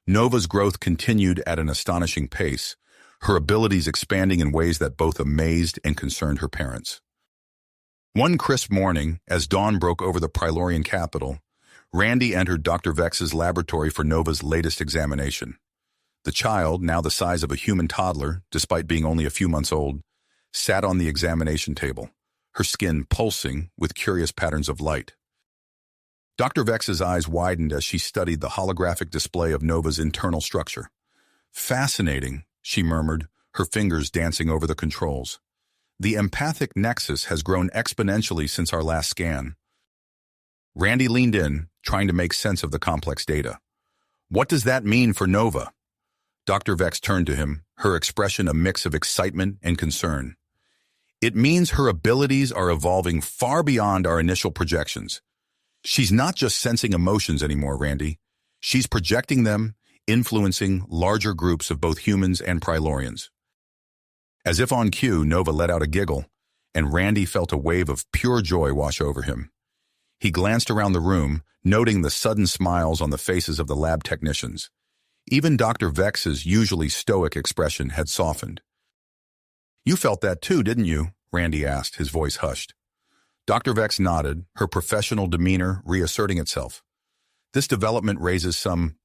Nova's growth continued at an astonishing pace, her abilities expanding in ways that both amazed and concerned her parents. One crisp morning, as dawn broke over the Prilorian capital, Randy entered Dr. Vex's laboratory for Nova's latest examination. The child, now the size of a human toddler, despite being only a few months old, sat on the examination table, her skin pulsing with curious patterns of light. Dr. Vex's eyes widened as she studied the holographic display of Nova's internal structure. "Fascinating," she murmured, her fingers dancing over the controls. The empathic nexus has grown exponentially since our last scan. Randy leaned in, trying to make sense of the complex data. What does that mean for Nova? Dr. Vex turned to him, her expression a mix of excitement and concern. It means her abilities are evolving far beyond our initial projections. She's not just sensing emotions anymore, Randy. She's projecting them, influencing larger groups of both humans and Prilorians. As if on cue, Nova let out a giggle, and Randy felt a wave of pure joy wash over him. He glanced around the room, noting the sudden smiles on the faces of the lab technicians. Even Dr. Vex's usually stoic expression had softened. You felt that too, didn't you? Randy asked, his voice hushed. Dr. Vex nodded, her professional demeanor reasserting itself. This development raises some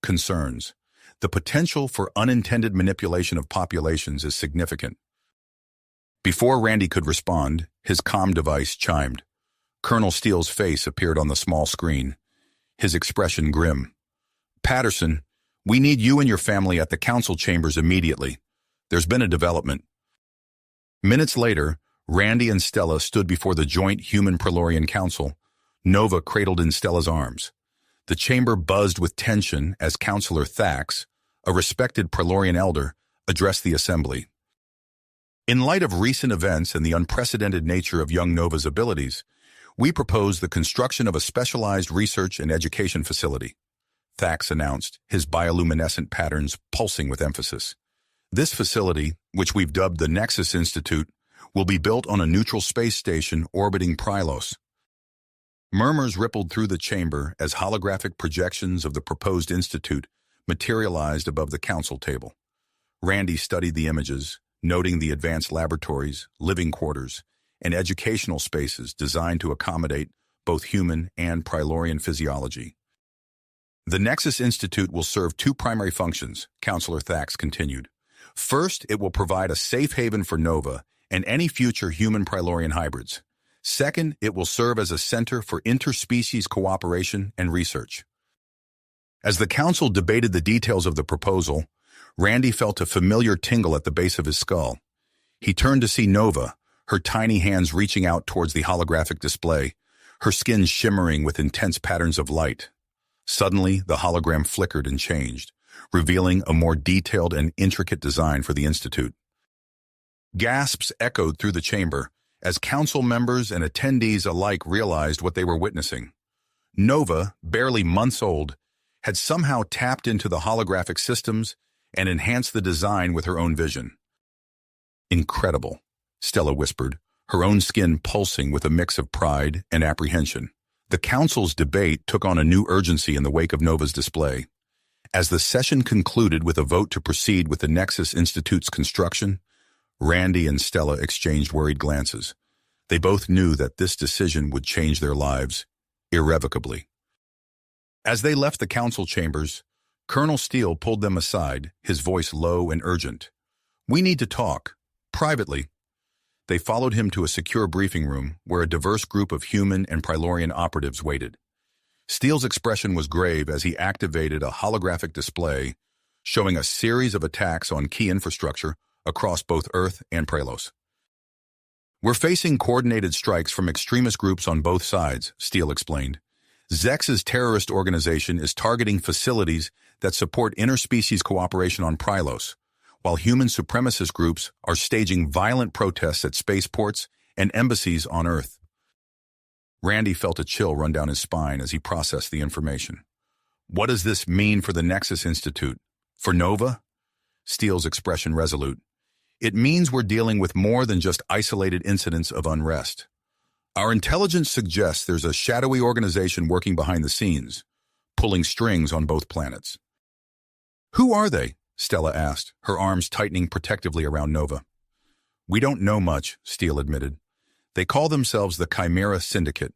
concerns. The potential for unintended manipulation of populations is significant. Before Randy could respond, his comm device chimed. Colonel Steele's face appeared on the small screen, his expression grim. Patterson, we need you and your family at the council chambers immediately. There's been a development. Minutes later, Randy and Stella stood before the joint Human-Prilorian Council, Nova cradled in Stella's arms. The chamber buzzed with tension as Councillor Thax, a respected Prilorian elder, addressed the assembly. In light of recent events and the unprecedented nature of young Nova's abilities, we propose the construction of a specialized research and education facility, Thax announced, his bioluminescent patterns pulsing with emphasis. This facility, which we've dubbed the Nexus Institute, will be built on a neutral space station orbiting Prylos. Murmurs rippled through the chamber as holographic projections of the proposed institute materialized above the council table. Randy studied the images, noting the advanced laboratories, living quarters, and educational spaces designed to accommodate both human and Prilorian physiology. The Nexus Institute will serve two primary functions, Councillor Thax continued. First, it will provide a safe haven for Nova and any future human-Prilorian hybrids. Second, it will serve as a center for interspecies cooperation and research. As the council debated the details of the proposal, Randy felt a familiar tingle at the base of his skull. He turned to see Nova, her tiny hands reaching out towards the holographic display, her skin shimmering with intense patterns of light. Suddenly, the hologram flickered and changed, revealing a more detailed and intricate design for the Institute. Gasps echoed through the chamber as council members and attendees alike realized what they were witnessing. Nova, barely months old, had somehow tapped into the holographic systems and enhanced the design with her own vision. Incredible, Stella whispered, her own skin pulsing with a mix of pride and apprehension. The council's debate took on a new urgency in the wake of Nova's display. As the session concluded with a vote to proceed with the Nexus Institute's construction, Randy and Stella exchanged worried glances. They both knew that this decision would change their lives irrevocably. As they left the council chambers, Colonel Steele pulled them aside, his voice low and urgent. We need to talk, privately. They followed him to a secure briefing room where a diverse group of human and Prilorian operatives waited. Steele's expression was grave as he activated a holographic display showing a series of attacks on key infrastructure across both Earth and Prylos. We're facing coordinated strikes from extremist groups on both sides, Steele explained. Zex's terrorist organization is targeting facilities that support interspecies cooperation on Prylos, while human supremacist groups are staging violent protests at spaceports and embassies on Earth. Randy felt a chill run down his spine as he processed the information. What does this mean for the Nexus Institute? For Nova? Steele's expression resolute. It means we're dealing with more than just isolated incidents of unrest. Our intelligence suggests there's a shadowy organization working behind the scenes, pulling strings on both planets. Who are they? Stella asked, her arms tightening protectively around Nova. We don't know much, Steele admitted. They call themselves the Chimera Syndicate.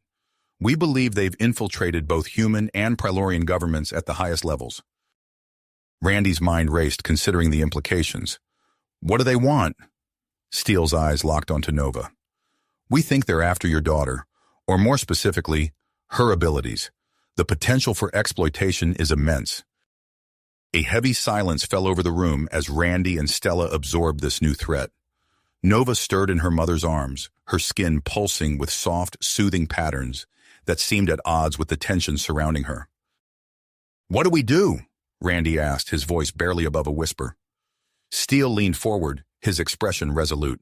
We believe they've infiltrated both human and Prilorian governments at the highest levels. Randy's mind raced, considering the implications. What do they want? Steele's eyes locked onto Nova. We think they're after your daughter, or more specifically, her abilities. The potential for exploitation is immense. A heavy silence fell over the room as Randy and Stella absorbed this new threat. Nova stirred in her mother's arms, her skin pulsing with soft, soothing patterns that seemed at odds with the tension surrounding her. "What do we do?" Randy asked, his voice barely above a whisper. Steele leaned forward, his expression resolute.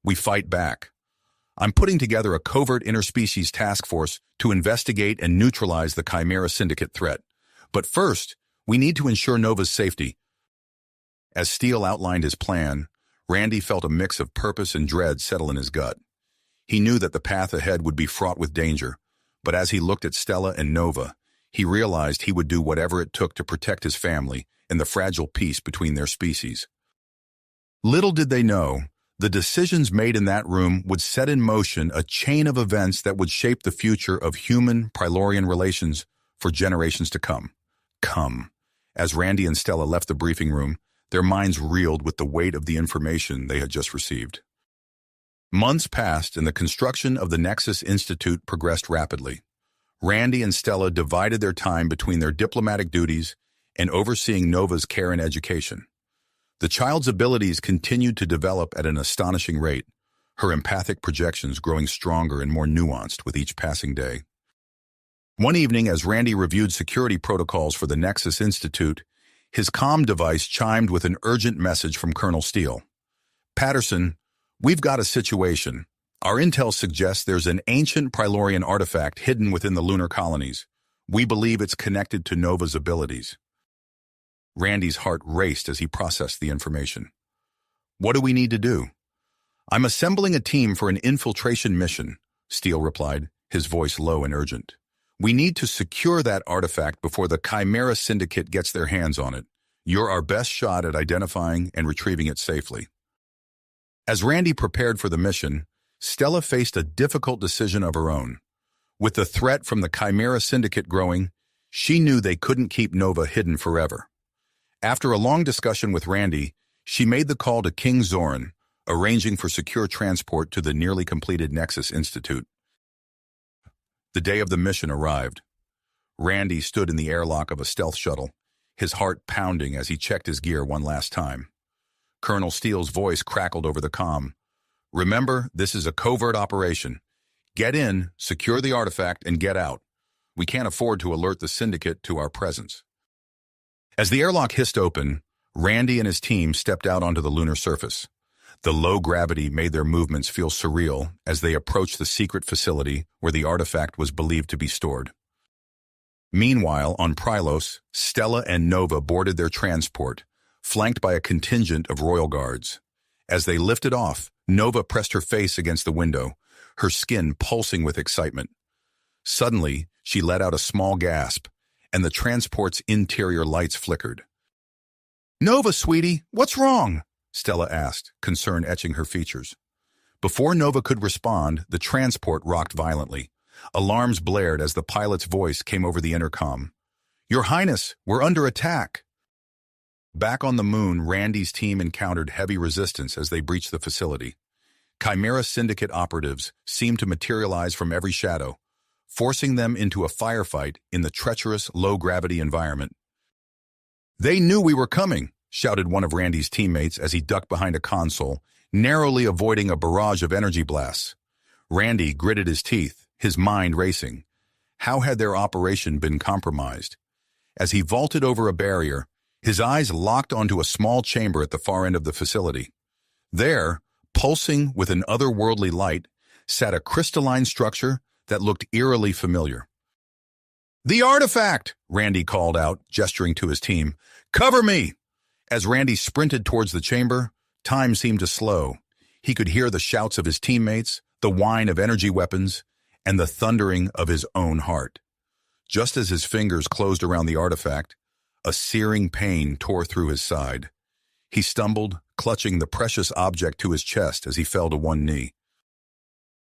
"We fight back. I'm putting together a covert interspecies task force to investigate and neutralize the Chimera Syndicate threat. But first, we need to ensure Nova's safety." As Steele outlined his plan, Randy felt a mix of purpose and dread settle in his gut. He knew that the path ahead would be fraught with danger, but as he looked at Stella and Nova, he realized he would do whatever it took to protect his family and the fragile peace between their species. Little did they know, the decisions made in that room would set in motion a chain of events that would shape the future of human-Prilorian relations for generations to come. As Randy and Stella left the briefing room, their minds reeled with the weight of the information they had just received. Months passed and the construction of the Nexus Institute progressed rapidly. Randy and Stella divided their time between their diplomatic duties and overseeing Nova's care and education. The child's abilities continued to develop at an astonishing rate, her empathic projections growing stronger and more nuanced with each passing day. One evening, as Randy reviewed security protocols for the Nexus Institute, his comm device chimed with an urgent message from Colonel Steele. "Patterson, we've got a situation. Our intel suggests there's an ancient Prilorian artifact hidden within the lunar colonies. We believe it's connected to Nova's abilities." Randy's heart raced as he processed the information. "What do we need to do?" "I'm assembling a team for an infiltration mission," Steele replied, his voice low and urgent. "We need to secure that artifact before the Chimera Syndicate gets their hands on it. You're our best shot at identifying and retrieving it safely." As Randy prepared for the mission, Stella faced a difficult decision of her own. With the threat from the Chimera Syndicate growing, she knew they couldn't keep Nova hidden forever. After a long discussion with Randy, she made the call to King Zoran, arranging for secure transport to the nearly completed Nexus Institute. The day of the mission arrived. Randy stood in the airlock of a stealth shuttle, his heart pounding as he checked his gear one last time. Colonel Steele's voice crackled over the comm. "Remember, this is a covert operation. Get in, secure the artifact, and get out. We can't afford to alert the Syndicate to our presence." As the airlock hissed open, Randy and his team stepped out onto the lunar surface. The low gravity made their movements feel surreal as they approached the secret facility where the artifact was believed to be stored. Meanwhile, on Prylos, Stella and Nova boarded their transport, flanked by a contingent of royal guards. As they lifted off, Nova pressed her face against the window, her skin pulsing with excitement. Suddenly, she let out a small gasp, and the transport's interior lights flickered. "Nova, sweetie, what's wrong?" Stella asked, concern etching her features. Before Nova could respond, the transport rocked violently. Alarms blared as the pilot's voice came over the intercom. "Your Highness, we're under attack." Back on the moon, Randy's team encountered heavy resistance as they breached the facility. Chimera Syndicate operatives seemed to materialize from every shadow, forcing them into a firefight in the treacherous, low-gravity environment. "They knew we were coming," shouted one of Randy's teammates as he ducked behind a console, narrowly avoiding a barrage of energy blasts. Randy gritted his teeth, his mind racing. How had their operation been compromised? As he vaulted over a barrier, his eyes locked onto a small chamber at the far end of the facility. There, pulsing with an otherworldly light, sat a crystalline structure that looked eerily familiar. "The artifact!" Randy called out, gesturing to his team. "Cover me!" As Randy sprinted towards the chamber, time seemed to slow. He could hear the shouts of his teammates, the whine of energy weapons, and the thundering of his own heart. Just as his fingers closed around the artifact, a searing pain tore through his side. He stumbled, clutching the precious object to his chest as he fell to one knee.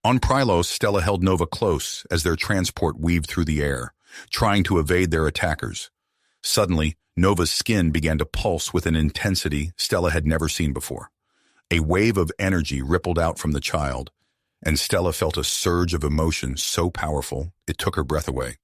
On Prylos, Stella held Nova close as their transport weaved through the air, trying to evade their attackers. Suddenly, Nova's skin began to pulse with an intensity Stella had never seen before. A wave of energy rippled out from the child, and Stella felt a surge of emotion so powerful it took her breath away.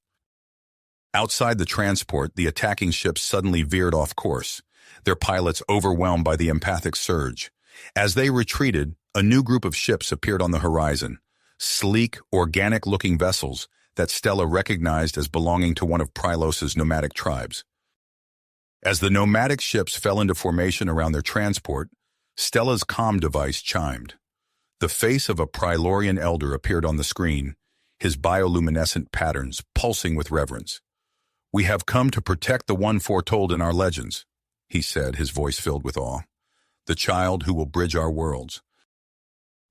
Outside the transport, the attacking ships suddenly veered off course, their pilots overwhelmed by the empathic surge. As they retreated, a new group of ships appeared on the horizon, sleek, organic-looking vessels that Stella recognized as belonging to one of Prylos's nomadic tribes. As the nomadic ships fell into formation around their transport, Stella's comm device chimed. The face of a Prylorian elder appeared on the screen, his bioluminescent patterns pulsing with reverence. "We have come to protect the one foretold in our legends," he said, his voice filled with awe. "The child who will bridge our worlds."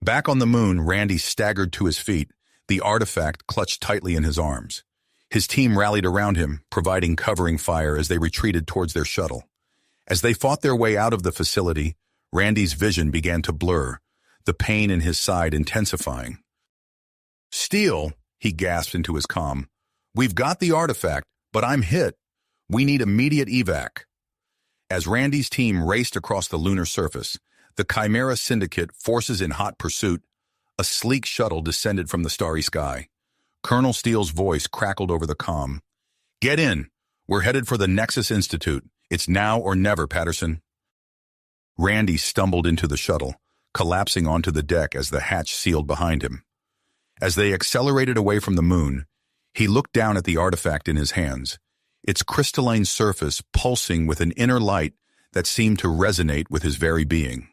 Back on the moon, Randy staggered to his feet, the artifact clutched tightly in his arms. His team rallied around him, providing covering fire as they retreated towards their shuttle. As they fought their way out of the facility, Randy's vision began to blur, the pain in his side intensifying. "Steele," he gasped into his comm. "We've got the artifact, but I'm hit. We need immediate evac." As Randy's team raced across the lunar surface, the Chimera Syndicate, forces in hot pursuit, a sleek shuttle descended from the starry sky. Colonel Steele's voice crackled over the comm. "Get in. We're headed for the Nexus Institute. It's now or never, Patterson." Randy stumbled into the shuttle, collapsing onto the deck as the hatch sealed behind him. As they accelerated away from the moon, he looked down at the artifact in his hands, its crystalline surface pulsing with an inner light that seemed to resonate with his very being.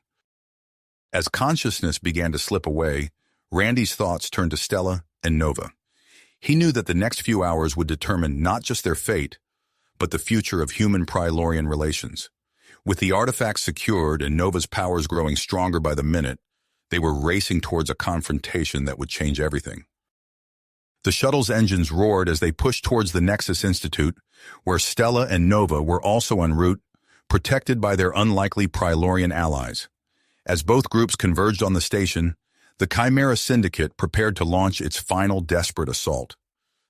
As consciousness began to slip away, Randy's thoughts turned to Stella and Nova. He knew that the next few hours would determine not just their fate, but the future of human-Prylorian relations. With the artifact secured and Nova's powers growing stronger by the minute, they were racing towards a confrontation that would change everything. The shuttle's engines roared as they pushed towards the Nexus Institute, where Stella and Nova were also en route, protected by their unlikely Prylorian allies. As both groups converged on the station, the Chimera Syndicate prepared to launch its final desperate assault.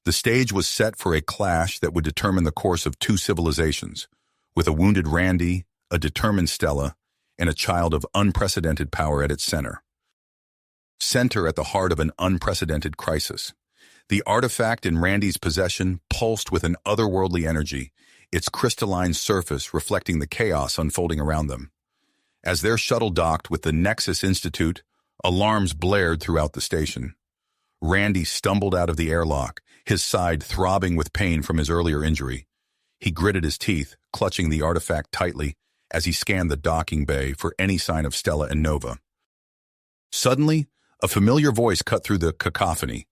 The stage was set for a clash that would determine the course of two civilizations, with a wounded Randy, a determined Stella, and a child of unprecedented power at its center. Center at the heart of an unprecedented crisis. The artifact in Randy's possession pulsed with an otherworldly energy, its crystalline surface reflecting the chaos unfolding around them. As their shuttle docked with the Nexus Institute, alarms blared throughout the station. Randy stumbled out of the airlock, his side throbbing with pain from his earlier injury. He gritted his teeth, clutching the artifact tightly as he scanned the docking bay for any sign of Stella and Nova. Suddenly, a familiar voice cut through the cacophony.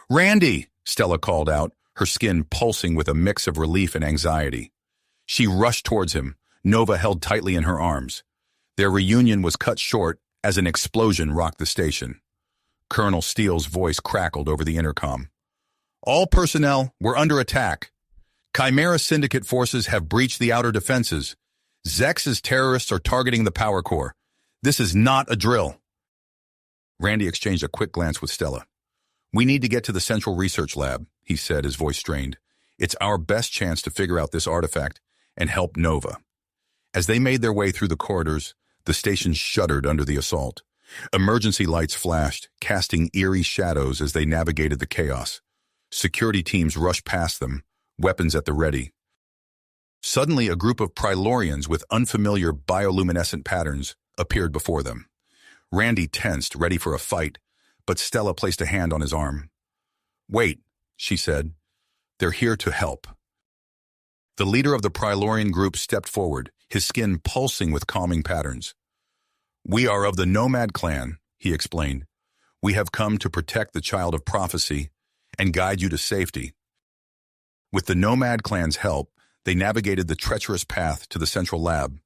"Randy!" Stella called out, her skin pulsing with a mix of relief and anxiety. She rushed towards him, Nova held tightly in her arms. Their reunion was cut short as an explosion rocked the station. Colonel Steele's voice crackled over the intercom. "All personnel, we're under attack. Chimera Syndicate forces have breached the outer defenses. Zex's terrorists are targeting the power core. This is not a drill." Randy exchanged a quick glance with Stella. "We need to get to the Central Research Lab," he said, his voice strained. "It's our best chance to figure out this artifact and help Nova." As they made their way through the corridors, the station shuddered under the assault. Emergency lights flashed, casting eerie shadows as they navigated the chaos. Security teams rushed past them, weapons at the ready. Suddenly, a group of Prylorians with unfamiliar bioluminescent patterns appeared before them. Randy tensed, ready for a fight, but Stella placed a hand on his arm. "Wait," she said. "They're here to help." The leader of the Prylorian group stepped forward, his skin pulsing with calming patterns. "We are of the Nomad clan," he explained. "We have come to protect the child of prophecy and guide you to safety." With the Nomad clan's help, they navigated the treacherous path to the central lab.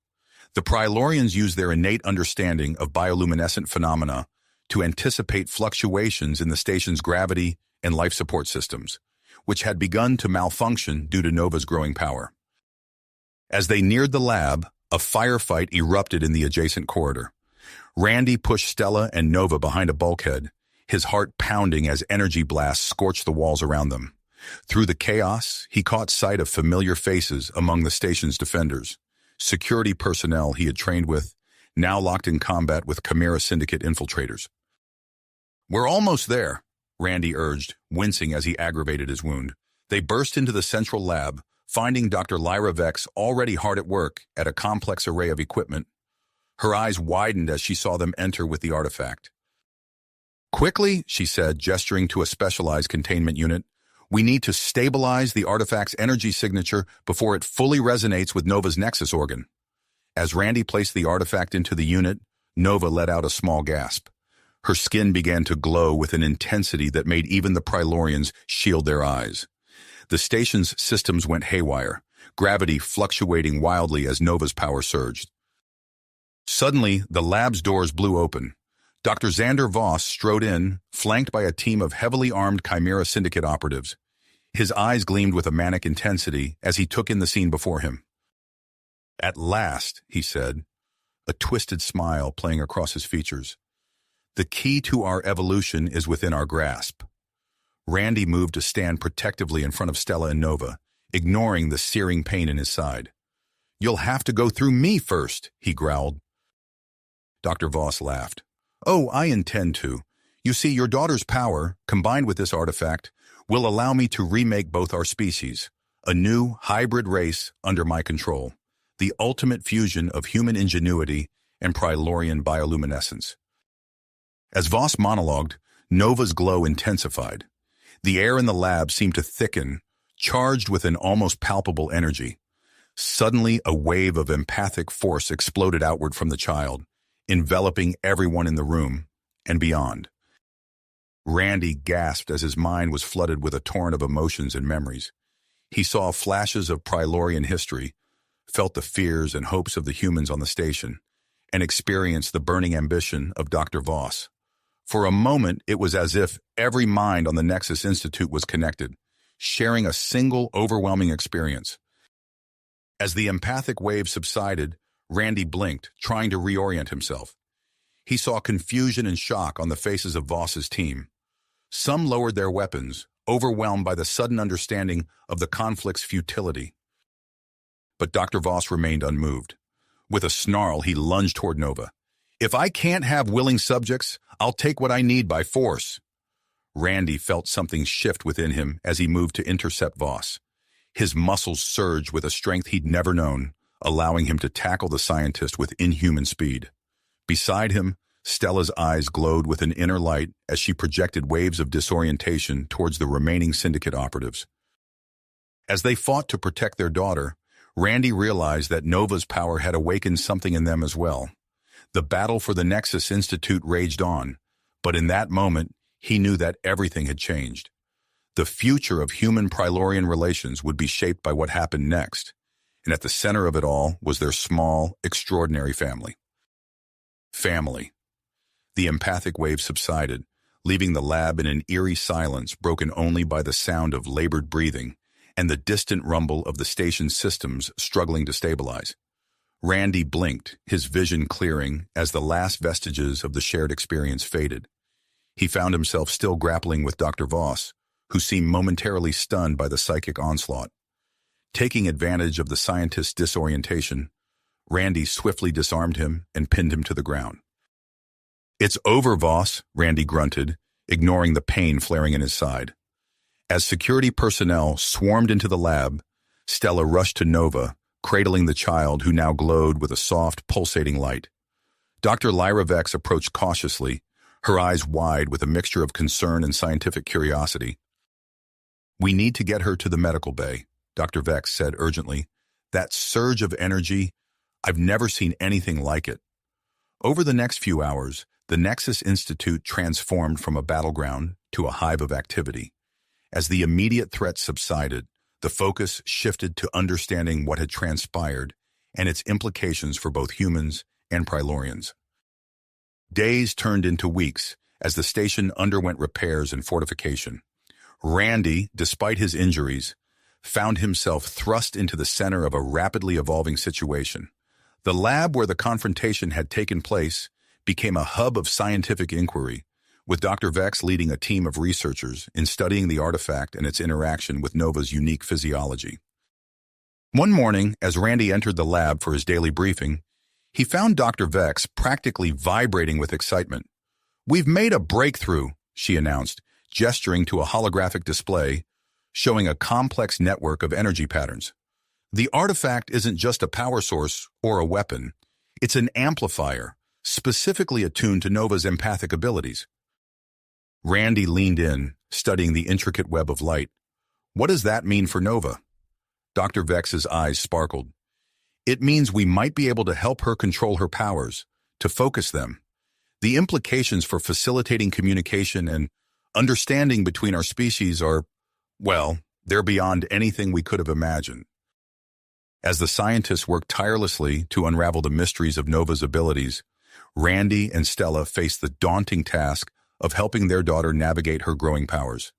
The Prylorians used their innate understanding of bioluminescent phenomena to anticipate fluctuations in the station's gravity and life support systems, which had begun to malfunction due to Nova's growing power. As they neared the lab, a firefight erupted in the adjacent corridor. Randy pushed Stella and Nova behind a bulkhead, his heart pounding as energy blasts scorched the walls around them. Through the chaos, he caught sight of familiar faces among the station's defenders, security personnel he had trained with, now locked in combat with Chimera Syndicate infiltrators. "We're almost there," Randy urged, wincing as he aggravated his wound. They burst into the central lab, finding Dr. Lyra Vex already hard at work at a complex array of equipment. Her eyes widened as she saw them enter with the artifact. "Quickly," she said, gesturing to a specialized containment unit, "we need to stabilize the artifact's energy signature before it fully resonates with Nova's Nexus organ." As Randy placed the artifact into the unit, Nova let out a small gasp. Her skin began to glow with an intensity that made even the Prilorians shield their eyes. The station's systems went haywire, gravity fluctuating wildly as Nova's power surged. Suddenly, the lab's doors blew open. Dr. Xander Voss strode in, flanked by a team of heavily armed Chimera Syndicate operatives. His eyes gleamed with a manic intensity as he took in the scene before him. "At last," he said, a twisted smile playing across his features. "The key to our evolution is within our grasp." Randy moved to stand protectively in front of Stella and Nova, ignoring the searing pain in his side. "You'll have to go through me first," he growled. Dr. Voss laughed. "Oh, I intend to. You see, your daughter's power, combined with this artifact, will allow me to remake both our species, a new hybrid race under my control, the ultimate fusion of human ingenuity and Prilorian bioluminescence." As Voss monologued, Nova's glow intensified. The air in the lab seemed to thicken, charged with an almost palpable energy. Suddenly, a wave of empathic force exploded outward from the child, enveloping everyone in the room and beyond. Randy gasped as his mind was flooded with a torrent of emotions and memories. He saw flashes of Prilorian history, felt the fears and hopes of the humans on the station, and experienced the burning ambition of Dr. Voss. For a moment, it was as if every mind on the Nexus Institute was connected, sharing a single overwhelming experience. As the empathic wave subsided, Randy blinked, trying to reorient himself. He saw confusion and shock on the faces of Voss's team. Some lowered their weapons, overwhelmed by the sudden understanding of the conflict's futility. But Dr. Voss remained unmoved. With a snarl, he lunged toward Nova. "If I can't have willing subjects, I'll take what I need by force." Randy felt something shift within him as he moved to intercept Voss. His muscles surged with a strength he'd never known, allowing him to tackle the scientist with inhuman speed. Beside him, Stella's eyes glowed with an inner light as she projected waves of disorientation towards the remaining Syndicate operatives. As they fought to protect their daughter, Randy realized that Nova's power had awakened something in them as well. The battle for the Nexus Institute raged on, but in that moment, he knew that everything had changed. The future of human-Prilorian relations would be shaped by what happened next, and at the center of it all was their small, extraordinary family. Family. The empathic wave subsided, leaving the lab in an eerie silence broken only by the sound of labored breathing and the distant rumble of the station's systems struggling to stabilize. Randy blinked, his vision clearing as the last vestiges of the shared experience faded. He found himself still grappling with Dr. Voss, who seemed momentarily stunned by the psychic onslaught. Taking advantage of the scientist's disorientation, Randy swiftly disarmed him and pinned him to the ground. "It's over, Voss," Randy grunted, ignoring the pain flaring in his side. As security personnel swarmed into the lab, Stella rushed to Nova, cradling the child who now glowed with a soft, pulsating light. Dr. Lyra Vex approached cautiously, her eyes wide with a mixture of concern and scientific curiosity. "We need to get her to the medical bay," Dr. Vex said urgently. "That surge of energy, I've never seen anything like it." Over the next few hours, the Nexus Institute transformed from a battleground to a hive of activity. As the immediate threat subsided, the focus shifted to understanding what had transpired and its implications for both humans and Prilorians. Days turned into weeks as the station underwent repairs and fortification. Randy, despite his injuries, found himself thrust into the center of a rapidly evolving situation. The lab where the confrontation had taken place became a hub of scientific inquiry, with Dr. Vex leading a team of researchers in studying the artifact and its interaction with Nova's unique physiology. One morning, as Randy entered the lab for his daily briefing, he found Dr. Vex practically vibrating with excitement. "We've made a breakthrough," she announced, gesturing to a holographic display showing a complex network of energy patterns. The artifact isn't just a power source or a weapon. It's an amplifier, specifically attuned to Nova's empathic abilities. Randy leaned in, studying the intricate web of light. What does that mean for Nova? Dr. Vex's eyes sparkled. It means we might be able to help her control her powers, to focus them. The implications for facilitating communication and understanding between our species are, well, they're beyond anything we could have imagined. As the scientists worked tirelessly to unravel the mysteries of Nova's abilities, Randy and Stella faced the daunting task of helping their daughter navigate her growing powers.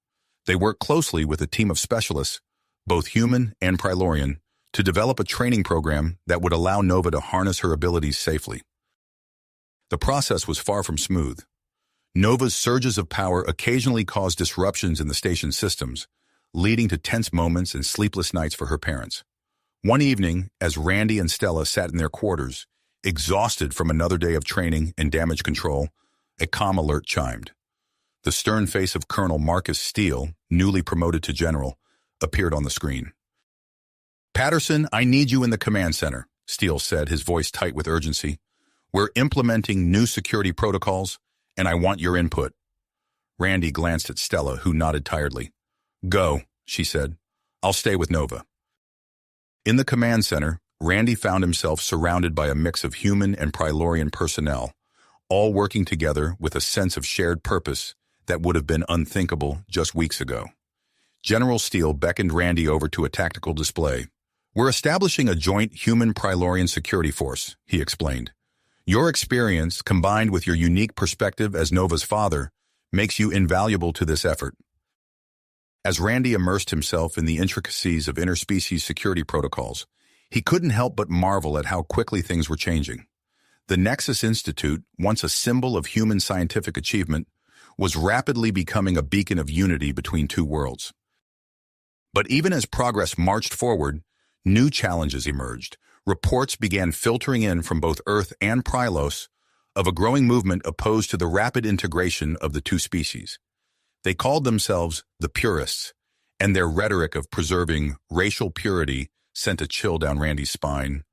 They worked closely with a team of specialists, both human and Prilorian, to develop a training program that would allow Nova to harness her abilities safely. The process was far from smooth. Nova's surges of power occasionally caused disruptions in the station's systems, leading to tense moments and sleepless nights for her parents. One evening, as Randy and Stella sat in their quarters, exhausted from another day of training and damage control, a comm alert chimed. The stern face of Colonel Marcus Steele, newly promoted to general, appeared on the screen. "Patterson, I need you in the command center," Steele said, his voice tight with urgency. "We're implementing new security protocols, and I want your input." Randy glanced at Stella, who nodded tiredly. "Go," she said. "I'll stay with Nova." In the command center, Randy found himself surrounded by a mix of human and Prilorian personnel, all working together with a sense of shared purpose that would have been unthinkable just weeks ago. General Steele beckoned Randy over to a tactical display. "We're establishing a joint human-Prilorian security force," he explained. "Your experience, combined with your unique perspective as Nova's father, makes you invaluable to this effort." As Randy immersed himself in the intricacies of interspecies security protocols, he couldn't help but marvel at how quickly things were changing. The Nexus Institute, once a symbol of human scientific achievement, was rapidly becoming a beacon of unity between two worlds. But even as progress marched forward, new challenges emerged. Reports began filtering in from both Earth and Prylos of a growing movement opposed to the rapid integration of the two species. They called themselves the Purists, and their rhetoric of preserving racial purity sent a chill down Randy's spine.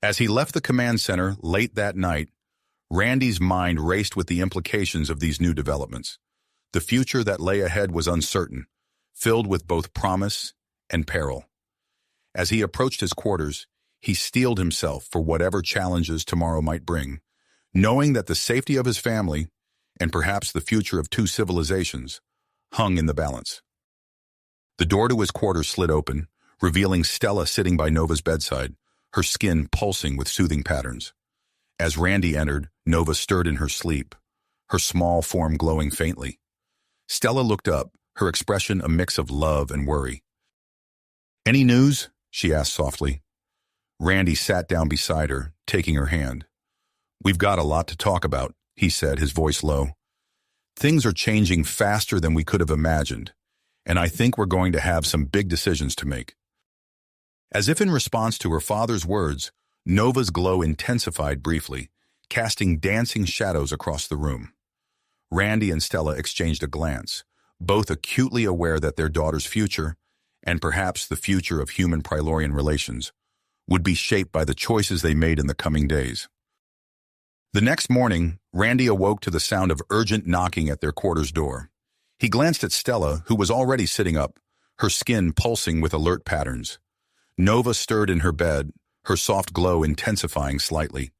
As he left the command center late that night, Randy's mind raced with the implications of these new developments. The future that lay ahead was uncertain, filled with both promise and peril. As he approached his quarters, he steeled himself for whatever challenges tomorrow might bring, knowing that the safety of his family, and perhaps the future of two civilizations, hung in the balance. The door to his quarters slid open, revealing Stella sitting by Nova's bedside, her skin pulsing with soothing patterns. As Randy entered, Nova stirred in her sleep, her small form glowing faintly. Stella looked up, her expression a mix of love and worry. "Any news?" she asked softly. Randy sat down beside her, taking her hand. "We've got a lot to talk about," he said, his voice low. "Things are changing faster than we could have imagined, and I think we're going to have some big decisions to make." As if in response to her father's words, Nova's glow intensified briefly, casting dancing shadows across the room. Randy and Stella exchanged a glance, both acutely aware that their daughter's future, and perhaps the future of human-Prilorian relations, would be shaped by the choices they made in the coming days. The next morning, Randy awoke to the sound of urgent knocking at their quarters door. He glanced at Stella, who was already sitting up, her skin pulsing with alert patterns. Nova stirred in her bed, her soft glow intensifying slightly.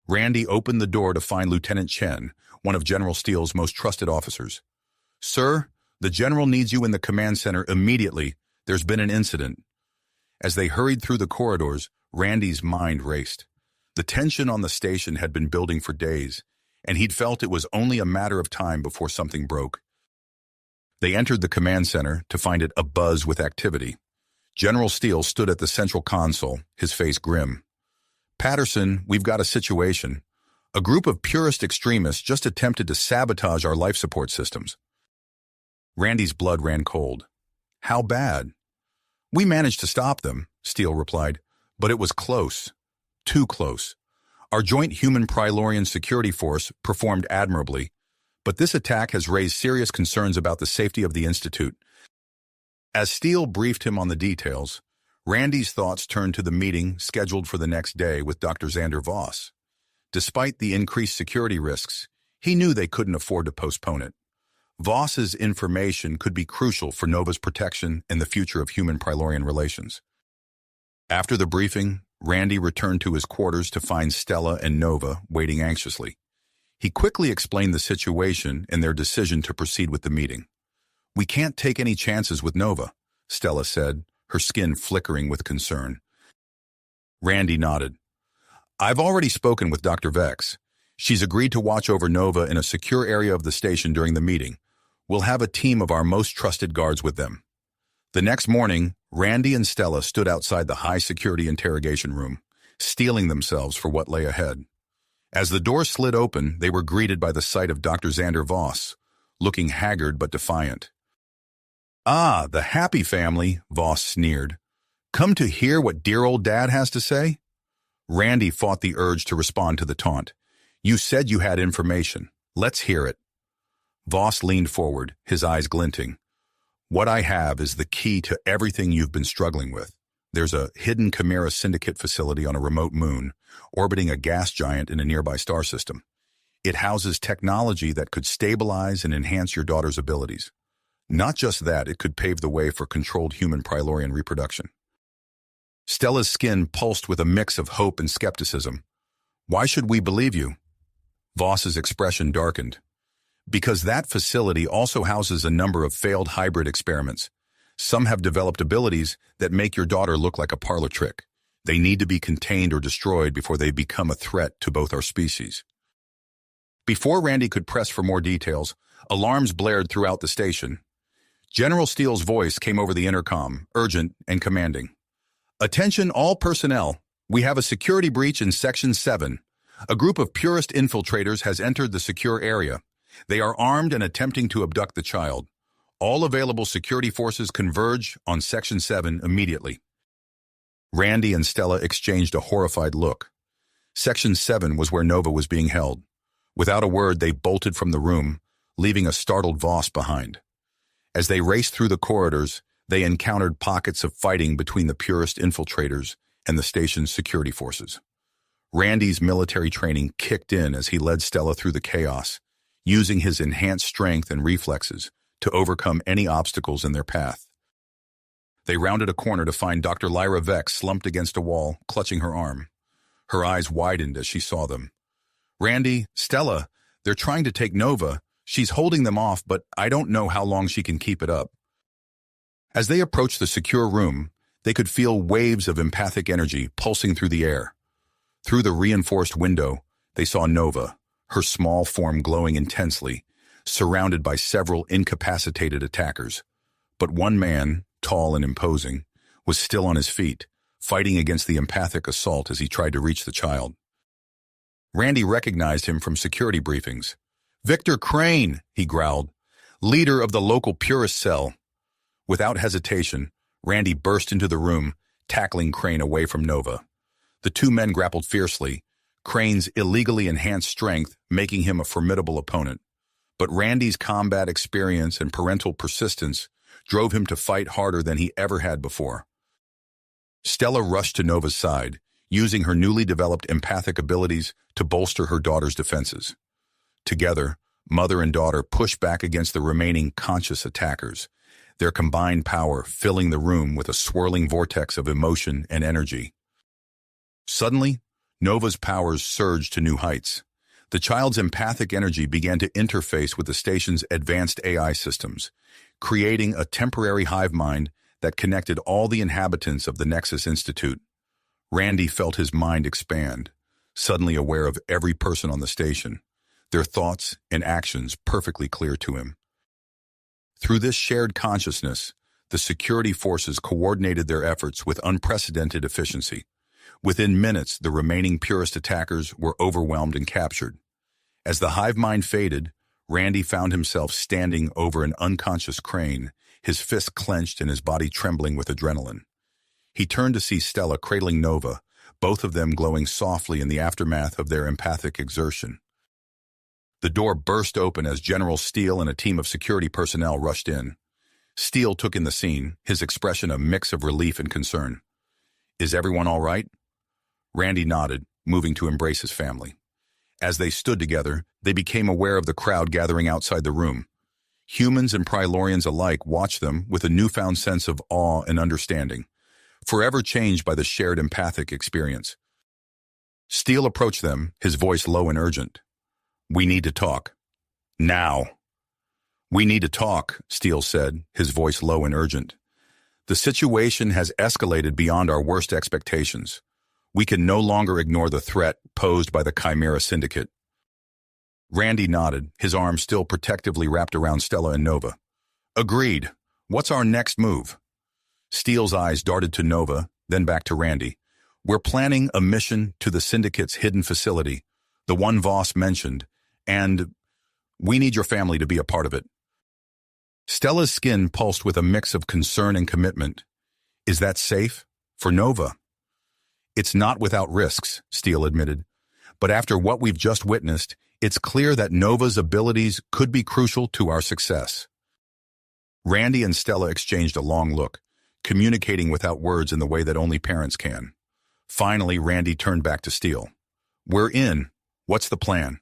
Randy opened the door to find Lieutenant Chen, one of General Steele's most trusted officers. "Sir, the General needs you in the command center immediately. There's been an incident." As they hurried through the corridors, Randy's mind raced. The tension on the station had been building for days, and he'd felt it was only a matter of time before something broke. They entered the command center to find it abuzz with activity. General Steele stood at the central console, his face grim. "Patterson, we've got a situation. A group of purist extremists just attempted to sabotage our life support systems." Randy's blood ran cold. "How bad?" "We managed to stop them," Steele replied, "but it was close. Too close. Our joint human-Prilorian security force performed admirably, but this attack has raised serious concerns about the safety of the Institute. As Steele briefed him on the details, Randy's thoughts turned to the meeting scheduled for the next day with Dr. Xander Voss. Despite the increased security risks, he knew they couldn't afford to postpone it. Voss's information could be crucial for Nova's protection and the future of human-Prilorian relations. After the briefing, Randy returned to his quarters to find Stella and Nova waiting anxiously. He quickly explained the situation and their decision to proceed with the meeting. "We can't take any chances with Nova," Stella said, her skin flickering with concern. Randy nodded. "I've already spoken with Dr. Vex. She's agreed to watch over Nova in a secure area of the station during the meeting. We'll have a team of our most trusted guards with them." The next morning, Randy and Stella stood outside the high-security interrogation room, steeling themselves for what lay ahead. As the door slid open, they were greeted by the sight of Dr. Xander Voss, looking haggard but defiant. "Ah, the happy family," Voss sneered. "Come to hear what dear old Dad has to say?" Randy fought the urge to respond to the taunt. "You said you had information. Let's hear it." Voss leaned forward, his eyes glinting. "What I have is the key to everything you've been struggling with. There's a hidden Chimera Syndicate facility on a remote moon, orbiting a gas giant in a nearby star system. It houses technology that could stabilize and enhance your daughter's abilities. Not just that, it could pave the way for controlled human Prilorian reproduction." Stella's skin pulsed with a mix of hope and skepticism. "Why should we believe you?" Voss's expression darkened. "Because that facility also houses a number of failed hybrid experiments. Some have developed abilities that make your daughter look like a parlor trick. They need to be contained or destroyed before they become a threat to both our species." Before Randy could press for more details, alarms blared throughout the station. General Steele's voice came over the intercom, urgent and commanding. "Attention all personnel. We have a security breach in Section 7. A group of purist infiltrators has entered the secure area. They are armed and attempting to abduct the child. All available security forces converge on Section 7 immediately." Randy and Stella exchanged a horrified look. Section 7 was where Nova was being held. Without a word, they bolted from the room, leaving a startled Voss behind. As they raced through the corridors, they encountered pockets of fighting between the purist infiltrators and the station's security forces. Randy's military training kicked in as he led Stella through the chaos, using his enhanced strength and reflexes to overcome any obstacles in their path. They rounded a corner to find Dr. Lyra Vex slumped against a wall, clutching her arm. Her eyes widened as she saw them. "Randy, Stella, they're trying to take Nova. She's holding them off, but I don't know how long she can keep it up." As they approached the secure room, they could feel waves of empathic energy pulsing through the air. Through the reinforced window, they saw Nova, her small form glowing intensely, surrounded by several incapacitated attackers. But one man, tall and imposing, was still on his feet, fighting against the empathic assault as he tried to reach the child. Randy recognized him from security briefings. "Victor Crane," he growled, "leader of the local purist cell." Without hesitation, Randy burst into the room, tackling Crane away from Nova. The two men grappled fiercely, Crane's illegally enhanced strength making him a formidable opponent. But Randy's combat experience and parental persistence drove him to fight harder than he ever had before. Stella rushed to Nova's side, using her newly developed empathic abilities to bolster her daughter's defenses. Together, mother and daughter pushed back against the remaining conscious attackers, their combined power filling the room with a swirling vortex of emotion and energy. Suddenly, Nova's powers surged to new heights. The child's empathic energy began to interface with the station's advanced AI systems, creating a temporary hive mind that connected all the inhabitants of the Nexus Institute. Randy felt his mind expand, suddenly aware of every person on the station, their thoughts and actions perfectly clear to him. Through this shared consciousness, the security forces coordinated their efforts with unprecedented efficiency. Within minutes, the remaining purist attackers were overwhelmed and captured. As the hive mind faded, Randy found himself standing over an unconscious Crane, his fists clenched and his body trembling with adrenaline. He turned to see Stella cradling Nova, both of them glowing softly in the aftermath of their empathic exertion. The door burst open as General Steele and a team of security personnel rushed in. Steele took in the scene, his expression a mix of relief and concern. "Is everyone all right?" Randy nodded, moving to embrace his family. As they stood together, they became aware of the crowd gathering outside the room. Humans and Prilorians alike watched them with a newfound sense of awe and understanding, forever changed by the shared empathic experience. Steele approached them, his voice low and urgent. "We need to talk. Now." "We need to talk," Steele said, his voice low and urgent. "The situation has escalated beyond our worst expectations. We can no longer ignore the threat posed by the Chimera Syndicate." Randy nodded, his arm still protectively wrapped around Stella and Nova. "Agreed. What's our next move?" Steele's eyes darted to Nova, then back to Randy. "We're planning a mission to the Syndicate's hidden facility, the one Voss mentioned, and we need your family to be a part of it." Stella's skin pulsed with a mix of concern and commitment. "Is that safe? For Nova?" "It's not without risks," Steele admitted. "But after what we've just witnessed, it's clear that Nova's abilities could be crucial to our success." Randy and Stella exchanged a long look, communicating without words in the way that only parents can. Finally, Randy turned back to Steele. "We're in. What's the plan?"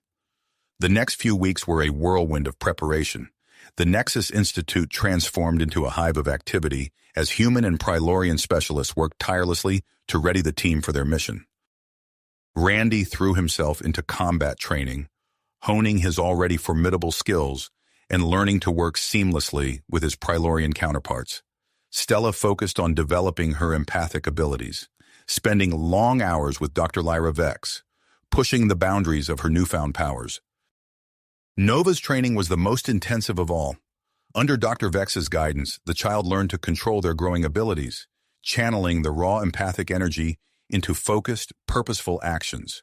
The next few weeks were a whirlwind of preparation. The Nexus Institute transformed into a hive of activity as human and Prilorian specialists worked tirelessly to ready the team for their mission. Randy threw himself into combat training, honing his already formidable skills and learning to work seamlessly with his Prilorian counterparts. Stella focused on developing her empathic abilities, spending long hours with Dr. Lyra Vex, pushing the boundaries of her newfound powers. Nova's training was the most intensive of all. Under Dr. Vex's guidance, the child learned to control their growing abilities, channeling the raw empathic energy into focused, purposeful actions.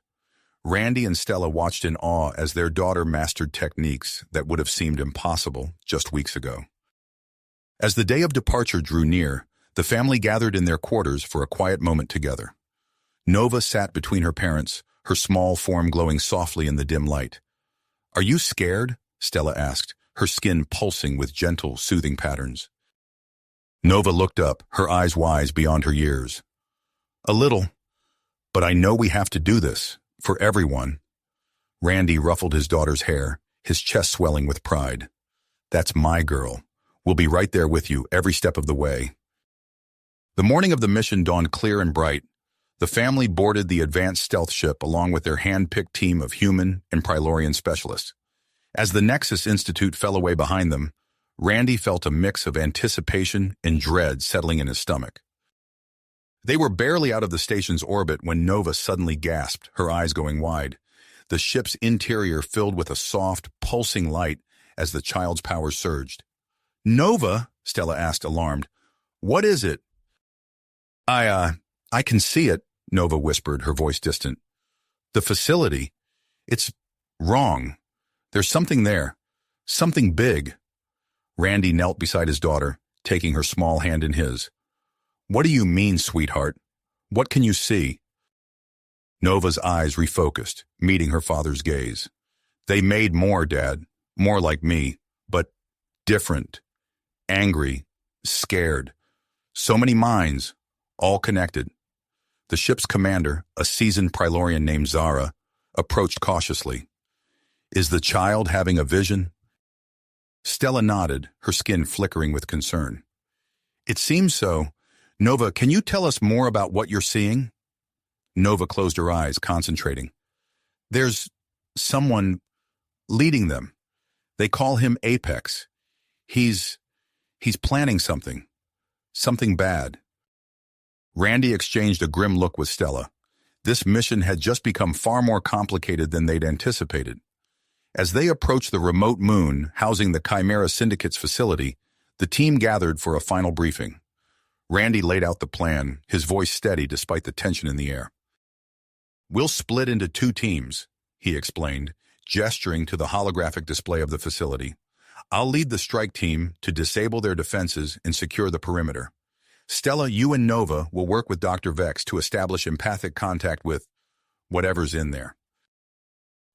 Randy and Stella watched in awe as their daughter mastered techniques that would have seemed impossible just weeks ago. As the day of departure drew near, the family gathered in their quarters for a quiet moment together. Nova sat between her parents, her small form glowing softly in the dim light. "Are you scared?" Stella asked, her skin pulsing with gentle, soothing patterns. Nova looked up, her eyes wise beyond her years. "A little, but I know we have to do this, for everyone." Randy ruffled his daughter's hair, his chest swelling with pride. "That's my girl. We'll be right there with you every step of the way." The morning of the mission dawned clear and bright. The family boarded the advanced stealth ship along with their hand-picked team of human and Prilorian specialists. As the Nexus Institute fell away behind them, Randy felt a mix of anticipation and dread settling in his stomach. They were barely out of the station's orbit when Nova suddenly gasped, her eyes going wide. The ship's interior filled with a soft, pulsing light as the child's powers surged. "Nova?" Stella asked, alarmed. "What is it?" I can see it," Nova whispered, her voice distant. "The facility. It's wrong. There's something there. Something big." Randy knelt beside his daughter, taking her small hand in his. "What do you mean, sweetheart? What can you see?" Nova's eyes refocused, meeting her father's gaze. "They made more, Dad. More like me, but different. Angry, scared. So many minds, all connected." The ship's commander, a seasoned Prilorian named Zara, approached cautiously. "Is the child having a vision?" Stella nodded, her skin flickering with concern. "It seems so. Nova, can you tell us more about what you're seeing?" Nova closed her eyes, concentrating. "There's someone leading them. They call him Apex. He's planning something. Something bad." Randy exchanged a grim look with Stella. This mission had just become far more complicated than they'd anticipated. As they approached the remote moon housing the Chimera Syndicate's facility, the team gathered for a final briefing. Randy laid out the plan, his voice steady despite the tension in the air. "We'll split into 2 teams, he explained, gesturing to the holographic display of the facility. "I'll lead the strike team to disable their defenses and secure the perimeter. Stella, you and Nova will work with Dr. Vex to establish empathic contact with whatever's in there."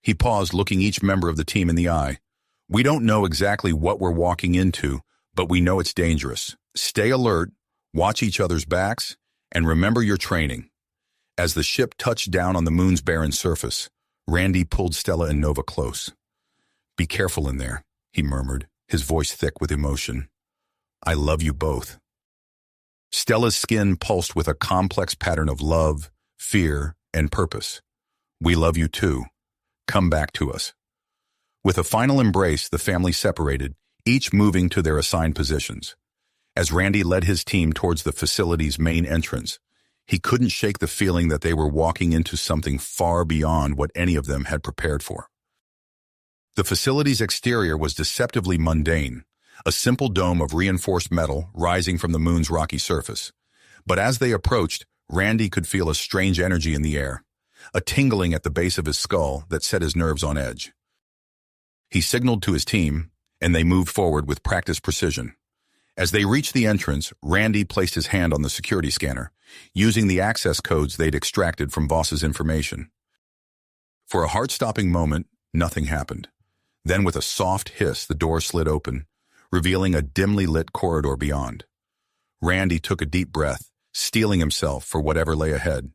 He paused, looking each member of the team in the eye. "We don't know exactly what we're walking into, But we know it's dangerous. Stay alert, watch each other's backs, and remember your training. As the ship touched down on the moon's barren surface, Randy pulled Stella and Nova close. "Be careful in there," he murmured, his voice thick with emotion. "I love you both." Stella's skin pulsed with a complex pattern of love, fear, and purpose. "We love you too. Come back to us." With a final embrace, the family separated, each moving to their assigned positions. As Randy led his team towards the facility's main entrance, he couldn't shake the feeling that they were walking into something far beyond what any of them had prepared for. The facility's exterior was deceptively mundane, a simple dome of reinforced metal rising from the moon's rocky surface. But as they approached, Randy could feel a strange energy in the air, a tingling at the base of his skull that set his nerves on edge. He signaled to his team, and they moved forward with practiced precision. As they reached the entrance, Randy placed his hand on the security scanner, using the access codes they'd extracted from Voss's information. For a heart-stopping moment, nothing happened. Then with a soft hiss, the door slid open, revealing a dimly lit corridor beyond. Randy took a deep breath, steeling himself for whatever lay ahead.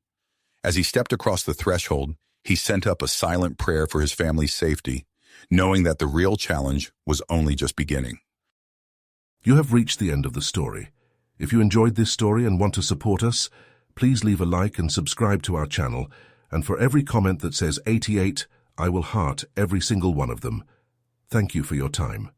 As he stepped across the threshold, he sent up a silent prayer for his family's safety, knowing that the real challenge was only just beginning. You have reached the end of the story. If you enjoyed this story and want to support us, please leave a like and subscribe to our channel, and for every comment that says 88, I will heart every single one of them. Thank you for your time.